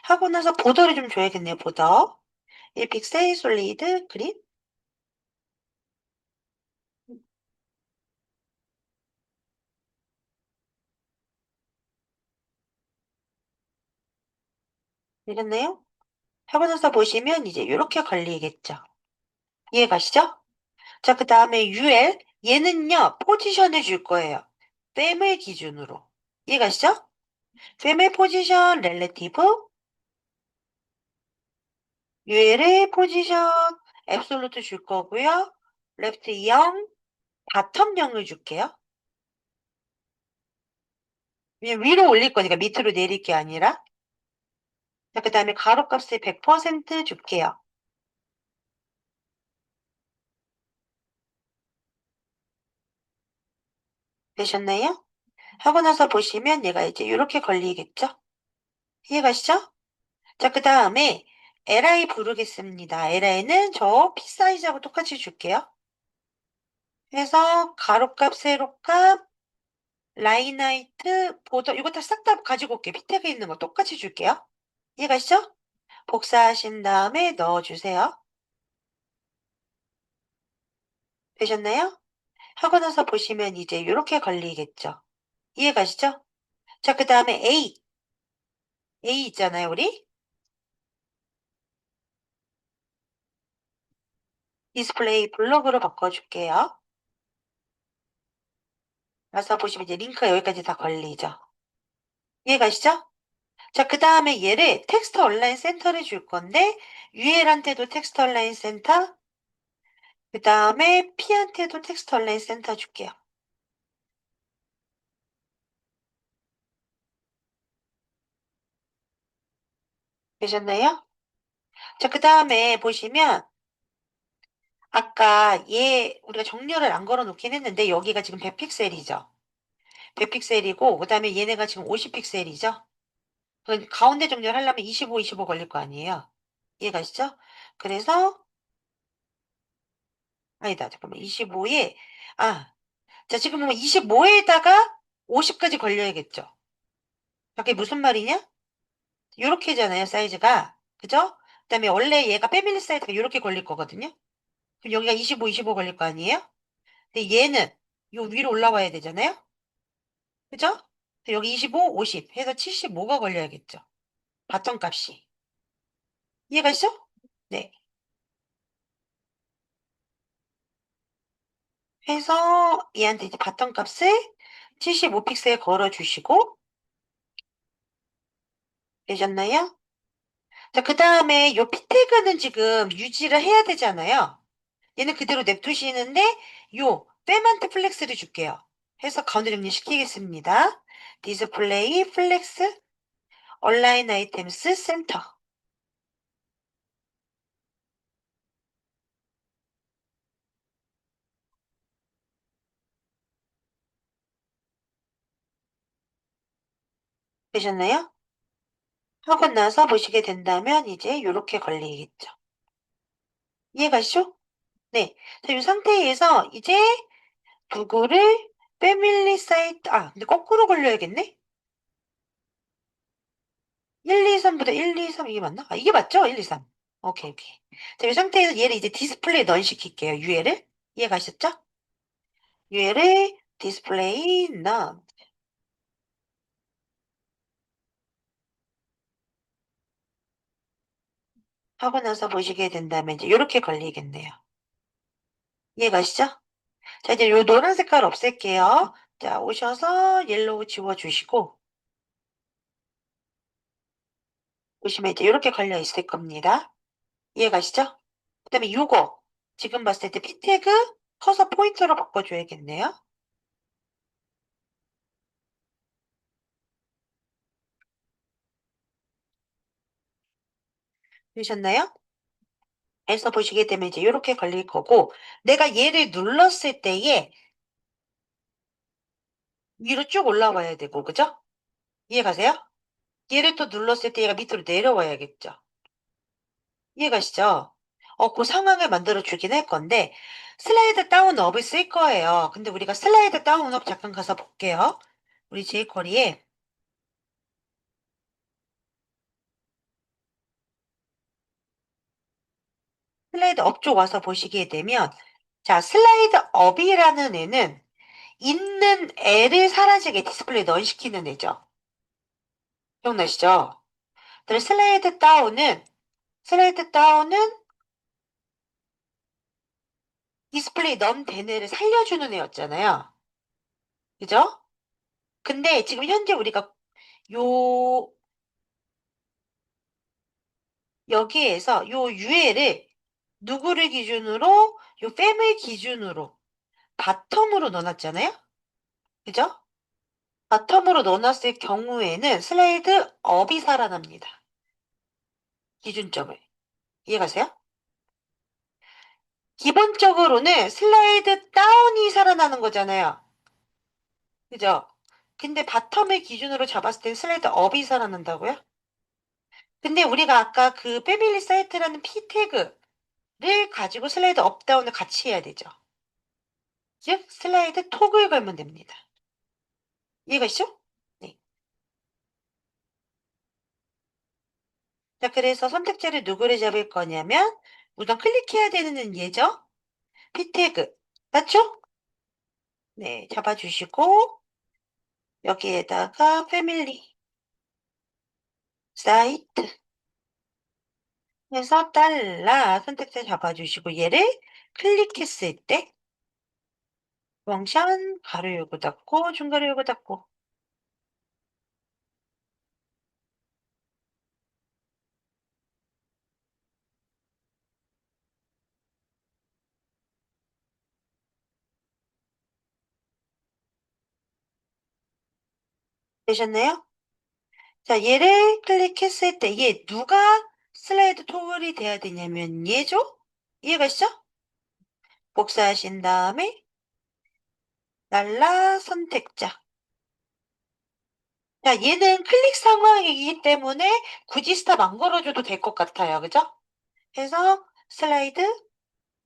하고 나서 보더를 좀 줘야겠네요, 보더. 1픽셀 솔리드 그린. 되셨나요? 하고 나서 보시면 이제 이렇게 걸리겠죠? 이해가시죠? 자, 그 다음에 UL. 얘는요, 포지션을 줄 거예요. 뺨을 기준으로. 이해가시죠? 뺨의 포지션 렐레티브, UL의 포지션 앱솔루트 줄 거고요. 레프트 0, 바텀 0을 줄게요. 그냥 위로 올릴 거니까 밑으로 내릴 게 아니라. 자, 그 다음에 가로값을 100% 줄게요. 되셨나요? 하고 나서 보시면 얘가 이제 이렇게 걸리겠죠? 이해가시죠? 자, 그 다음에 li 부르겠습니다. li는 저 p 사이즈하고 똑같이 줄게요. 해서 가로값, 세로값, 라인 하이트, 보더 이거 다 싹 다 가지고 올게요. p 태그 있는 거 똑같이 줄게요. 이해가시죠? 복사하신 다음에 넣어주세요. 되셨나요? 하고 나서 보시면 이제 이렇게 걸리겠죠? 이해가시죠? 자, 그 다음에 A 있잖아요, 우리? 디스플레이 블록으로 바꿔줄게요. 그래서 보시면 이제 링크가 여기까지 다 걸리죠. 이해가시죠? 자, 그 다음에 얘를 텍스트 온라인 센터를 줄 건데, UL한테도 텍스트 온라인 센터, 그 다음에 P한테도 텍스트 온라인 센터 줄게요. 되셨나요? 자, 그 다음에 보시면, 아까 우리가 정렬을 안 걸어 놓긴 했는데, 여기가 지금 100픽셀이죠. 100픽셀이고, 그 다음에 얘네가 지금 50픽셀이죠. 가운데 정렬하려면 25, 25 걸릴 거 아니에요. 이해가시죠? 그래서, 아니다, 잠깐만, 25에, 자, 지금 보면 25에다가 50까지 걸려야겠죠? 그게 무슨 말이냐? 요렇게잖아요, 사이즈가. 그죠? 그 다음에 원래 얘가 패밀리 사이즈가 요렇게 걸릴 거거든요? 그럼 여기가 25, 25 걸릴 거 아니에요? 근데 얘는 요 위로 올라와야 되잖아요? 그죠? 여기 25, 50 해서 75가 걸려야겠죠? 바텀 값이. 이해가시죠? 네. 해서 얘한테 이제 바텀 값을 75픽셀 걸어주시고, 되셨나요? 자, 그 다음에 요 피 태그는 지금 유지를 해야 되잖아요. 얘는 그대로 냅두시는데 요 빼만트 플렉스를 줄게요. 해서 가운데 정리시키겠습니다. 디스플레이 플렉스 얼라인 아이템스 센터 되셨나요? 하고 나서 보시게 된다면 이제 요렇게 걸리겠죠. 이해가시죠? 네. 자, 이 상태에서 이제 구글을 패밀리 사이트, 근데 거꾸로 걸려야겠네? 1, 2, 3보다 1, 2, 3 이게 맞나? 이게 맞죠? 1, 2, 3. 오케이, 오케이. 자, 이 상태에서 얘를 이제 디스플레이 넌 시킬게요. UL을. 이해가셨죠? UL을 디스플레이 넌 하고 나서 보시게 된다면 이제 이렇게 걸리겠네요. 이해가시죠? 자, 이제 요 노란 색깔 없앨게요. 자, 오셔서 옐로우 지워주시고 보시면 이제 이렇게 걸려 있을 겁니다. 이해가시죠? 그다음에 요거 지금 봤을 때 피 태그 커서 포인터로 바꿔줘야겠네요. 되셨나요? 해서 보시게 되면 이제 이렇게 걸릴 거고 내가 얘를 눌렀을 때에 위로 쭉 올라와야 되고 그죠? 이해가세요? 얘를 또 눌렀을 때 얘가 밑으로 내려와야겠죠. 이해가시죠? 그 상황을 만들어 주긴 할 건데 슬라이드 다운 업을 쓸 거예요. 근데 우리가 슬라이드 다운 업 잠깐 가서 볼게요. 우리 제이쿼리에 슬라이드 업 쪽 와서 보시게 되면 자, 슬라이드 업이라는 애는 있는 애를 사라지게 디스플레이 넌 시키는 애죠. 기억나시죠? 그다음에 슬라이드 다운은 디스플레이 넌 된 애를 살려주는 애였잖아요. 그죠? 근데 지금 현재 우리가 요 여기에서 요 UL을 누구를 기준으로 요 팸을 기준으로 바텀으로 넣어놨잖아요. 그죠? 바텀으로 넣어놨을 경우에는 슬라이드 업이 살아납니다. 기준점을. 이해가세요? 기본적으로는 슬라이드 다운이 살아나는 거잖아요. 그죠? 근데 바텀을 기준으로 잡았을 땐 슬라이드 업이 살아난다고요? 근데 우리가 아까 그 패밀리 사이트라는 P 태그를 가지고 슬라이드 업 다운을 같이 해야 되죠. 즉 슬라이드 톡을 걸면 됩니다. 이해가시죠? 네. 자, 그래서 선택지를 누구를 잡을 거냐면 우선 클릭해야 되는 얘죠. P 태그 맞죠? 네, 잡아주시고 여기에다가 패밀리 사이트 해서 달라 선택지 잡아주시고 얘를 클릭했을 때 왕션 가로 열고 닫고 중가로 열고 닫고 되셨나요? 자, 얘를 클릭했을 때 얘 누가 슬라이드 토글이 돼야 되냐면 얘죠? 이해가시죠? 복사하신 다음에 날라 선택자. 자, 얘는 클릭 상황이기 때문에 굳이 스탑 안 걸어줘도 될 것 같아요. 그죠? 해서 슬라이드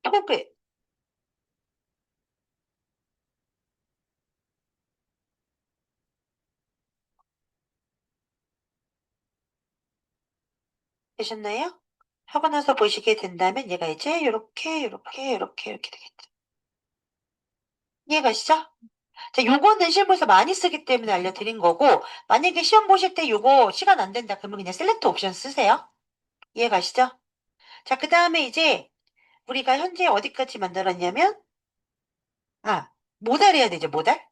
토글 되셨나요? 하고 나서 보시게 된다면 얘가 이제 이렇게 되겠죠. 이해가시죠? 자, 요거는 실무에서 많이 쓰기 때문에 알려드린 거고, 만약에 시험 보실 때 요거 시간 안 된다 그러면 그냥 셀렉트 옵션 쓰세요. 이해가시죠? 자, 그 다음에 이제 우리가 현재 어디까지 만들었냐면, 모달 해야 되죠, 모달?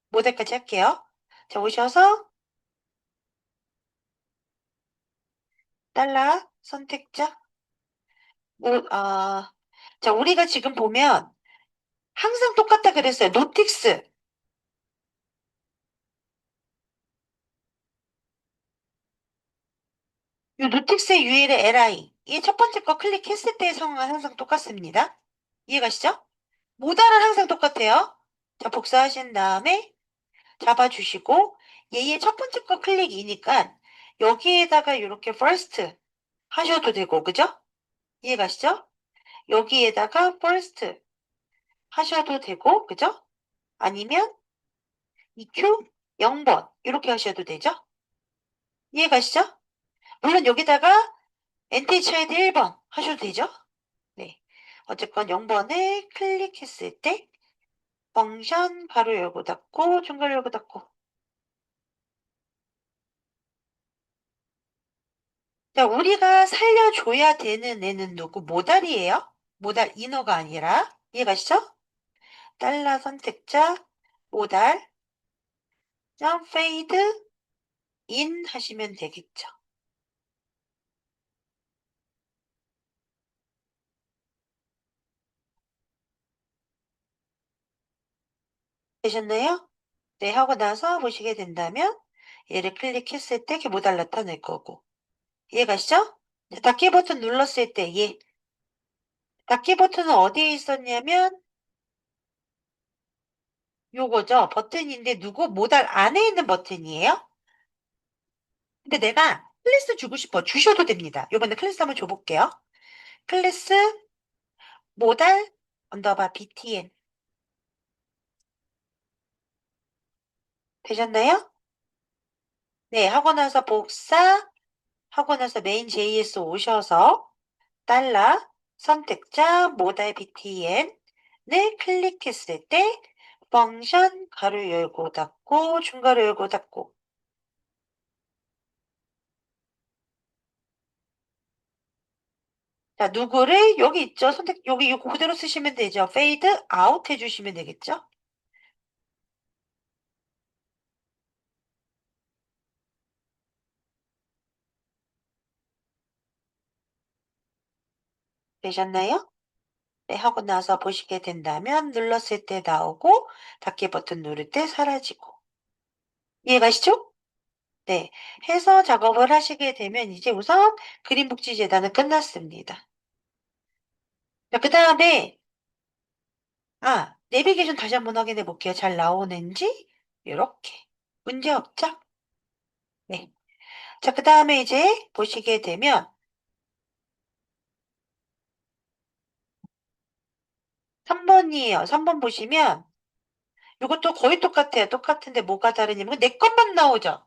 모달까지 할게요. 자, 오셔서, 달러, 선택자? 아, 자, 우리가 지금 보면 항상 똑같다 그랬어요. 노틱스. 이 노틱스의 UL의 LI. 이 첫 번째 거 클릭했을 때의 상황은 항상 똑같습니다. 이해가시죠? 모달은 항상 똑같아요. 자, 복사하신 다음에 잡아주시고, 얘의 첫 번째 거 클릭이니까 여기에다가 이렇게 first 하셔도 되고, 그죠? 이해가시죠? 여기에다가 first 하셔도 되고, 그죠? 아니면 EQ 0번 이렇게 하셔도 되죠? 이해가시죠? 물론 여기다가 NT 차이드 1번 하셔도 되죠? 네. 어쨌건 0번을 클릭했을 때 펑션 바로 열고 닫고 중괄 열고 닫고. 자, 우리가 살려줘야 되는 애는 누구? 모달이에요. 모달 인어가 아니라. 이해가시죠? 달러 선택자 모달 점 페이드 인 하시면 되겠죠. 되셨나요? 네, 하고 나서 보시게 된다면 얘를 클릭했을 때 이렇게 모달 나타낼 거고. 이해가시죠? 네, 닫기 버튼 눌렀을 때 얘. 닫기 버튼은 어디에 있었냐면 요거죠. 버튼인데 누구 모달 안에 있는 버튼이에요. 근데 내가 클래스 주고 싶어. 주셔도 됩니다. 요번에 클래스 한번 줘볼게요. 클래스 모달 언더바 btn 되셨나요? 네, 하고 나서 복사 하고 나서 메인 JS 오셔서 달러 선택자 모달 btn을 클릭했을 때 펑션 가로 열고 닫고 중괄호 열고 닫고. 자, 누구를 여기 있죠? 선택 여기 이거 그대로 쓰시면 되죠. 페이드 아웃 해주시면 되겠죠? 되셨나요? 네, 하고 나서 보시게 된다면 눌렀을 때 나오고 닫기 버튼 누를 때 사라지고. 이해가시죠? 네. 해서 작업을 하시게 되면 이제 우선 그린복지재단은 끝났습니다. 자, 그 다음에 내비게이션 다시 한번 확인해 볼게요. 잘 나오는지. 이렇게. 문제 없죠? 네. 자, 그 다음에 이제 보시게 되면 3번이에요. 3번 보시면 이것도 거의 똑같아요. 똑같은데 뭐가 다르냐면 내 것만 나오죠?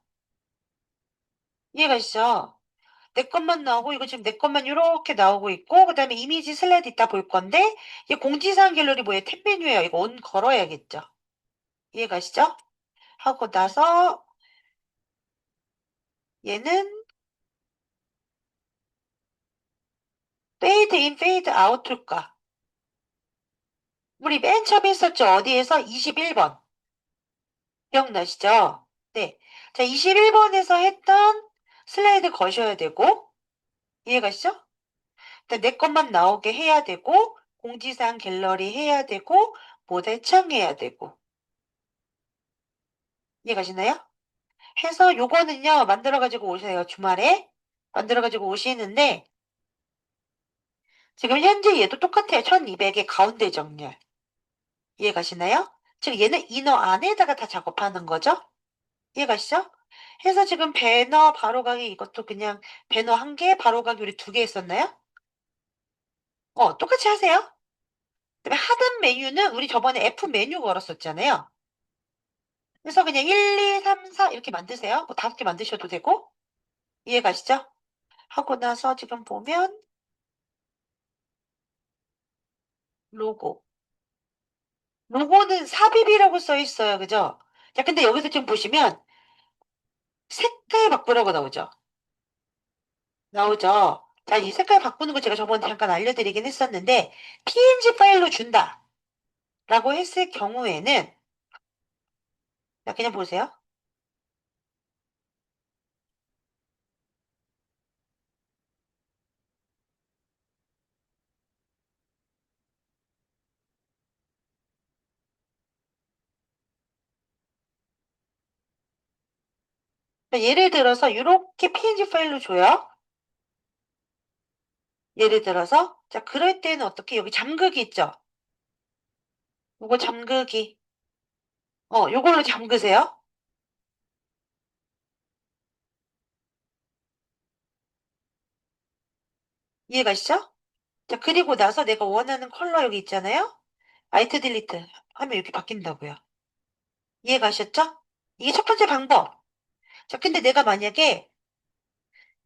이해가시죠? 내 것만 나오고 이거 지금 내 것만 이렇게 나오고 있고 그다음에 이미지 슬라이드 이따 볼 건데 이 공지사항 갤러리 뭐예요? 탭 메뉴예요. 이거 온 걸어야겠죠. 이해가시죠? 하고 나서 얘는 페이드 인 페이드 아웃일까? 우리 맨 처음에 했었죠. 어디에서? 21번. 기억나시죠? 네. 자, 21번에서 했던 슬라이드 거셔야 되고 이해가시죠? 내 것만 나오게 해야 되고 공지사항 갤러리 해야 되고 모델 창해야 되고 이해가시나요? 해서 요거는요, 만들어가지고 오세요. 주말에. 만들어가지고 오시는데, 지금 현재 얘도 똑같아요. 1200의 가운데 정렬. 이해 가시나요? 지금 얘는 이너 안에다가 다 작업하는 거죠? 이해 가시죠? 해서 지금 배너 바로가기 이것도 그냥 배너 한 개, 바로가기 우리 두 개 있었나요? 똑같이 하세요. 그다음에 하단 메뉴는 우리 저번에 F 메뉴 걸었었잖아요. 그래서 그냥 1, 2, 3, 4 이렇게 만드세요. 뭐 5개 만드셔도 되고. 이해 가시죠? 하고 나서 지금 보면 로고. 로고는 삽입이라고 써 있어요. 그죠? 자, 근데 여기서 지금 보시면 색깔 바꾸라고 나오죠? 나오죠? 자, 이 색깔 바꾸는 거 제가 저번에 잠깐 알려드리긴 했었는데, PNG 파일로 준다. 라고 했을 경우에는, 자, 그냥 보세요. 예를 들어서 이렇게 PNG 파일로 줘요. 예를 들어서 자 그럴 때는 어떻게 여기 잠그기 있죠? 요거 잠그기. 요걸로 잠그세요. 이해가시죠? 자 그리고 나서 내가 원하는 컬러 여기 있잖아요. 알트 딜리트 하면 이렇게 바뀐다고요. 이해가셨죠? 이게 첫 번째 방법. 자 근데 내가 만약에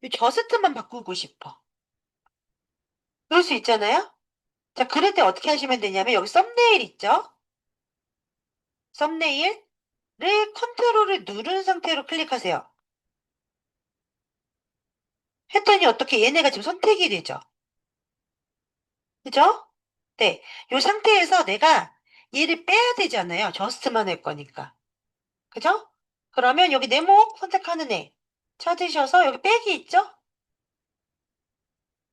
이 저스트만 바꾸고 싶어. 그럴 수 있잖아요. 자 그럴 때 어떻게 하시면 되냐면 여기 썸네일 있죠? 썸네일을 컨트롤을 누른 상태로 클릭하세요. 했더니 어떻게 얘네가 지금 선택이 되죠? 그죠? 네. 요 상태에서 내가 얘를 빼야 되잖아요. 저스트만 할 거니까. 그죠? 그러면 여기 네모 선택하는 애 찾으셔서 여기 빼기 있죠?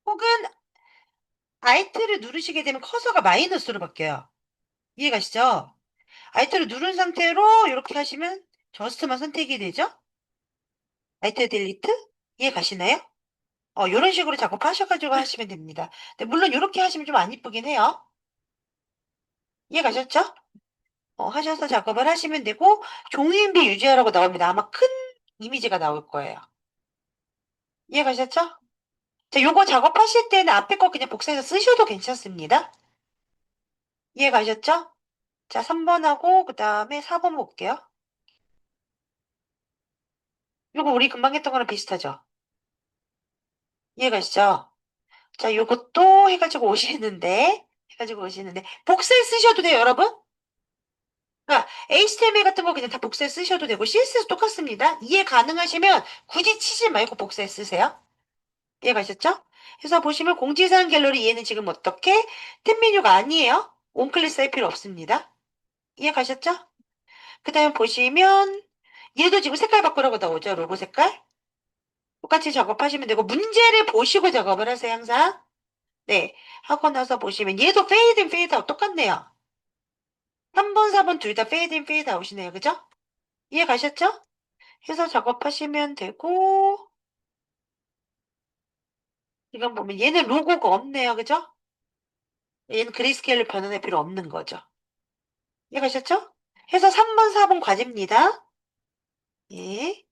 혹은 Alt를 누르시게 되면 커서가 마이너스로 바뀌어요. 이해가시죠? Alt를 누른 상태로 이렇게 하시면 저스트만 선택이 되죠? Alt 딜리트? 이해가시나요? 요런 식으로 작업하셔가지고 하시면 됩니다. 근데 물론 이렇게 하시면 좀 안 이쁘긴 해요. 이해가셨죠? 하셔서 작업을 하시면 되고 종이인비 유지하라고 나옵니다. 아마 큰 이미지가 나올 거예요. 이해가셨죠? 자, 요거 작업하실 때는 앞에 거 그냥 복사해서 쓰셔도 괜찮습니다. 이해가셨죠? 자, 3번하고 그 다음에 4번 볼게요. 요거 우리 금방 했던 거랑 비슷하죠? 이해가시죠? 자, 요것도 해가지고 오시는데 복사해 쓰셔도 돼요, 여러분? 그러니까 HTML 같은 거 그냥 다 복사해 쓰셔도 되고 CSS 똑같습니다. 이해 가능하시면 굳이 치지 말고 복사해 쓰세요. 이해가셨죠? 그래서 보시면 공지사항 갤러리 얘는 지금 어떻게 탭 메뉴가 아니에요. 온클릭 할 필요 없습니다. 이해가셨죠? 그 다음에 보시면 얘도 지금 색깔 바꾸라고 나오죠. 로고 색깔. 똑같이 작업하시면 되고 문제를 보시고 작업을 하세요. 항상. 네. 하고 나서 보시면 얘도 페이드 인 페이드 아웃 똑같네요. 3번, 4번 둘 다 페이드 인 페이드 아웃이네요. 그죠? 이해가셨죠? 해서 작업하시면 되고 지금 보면 얘는 로고가 없네요. 그죠? 얘는 그레이스케일로 변환할 필요 없는 거죠. 이해가셨죠? 해서 3번, 4번 과제입니다. 예.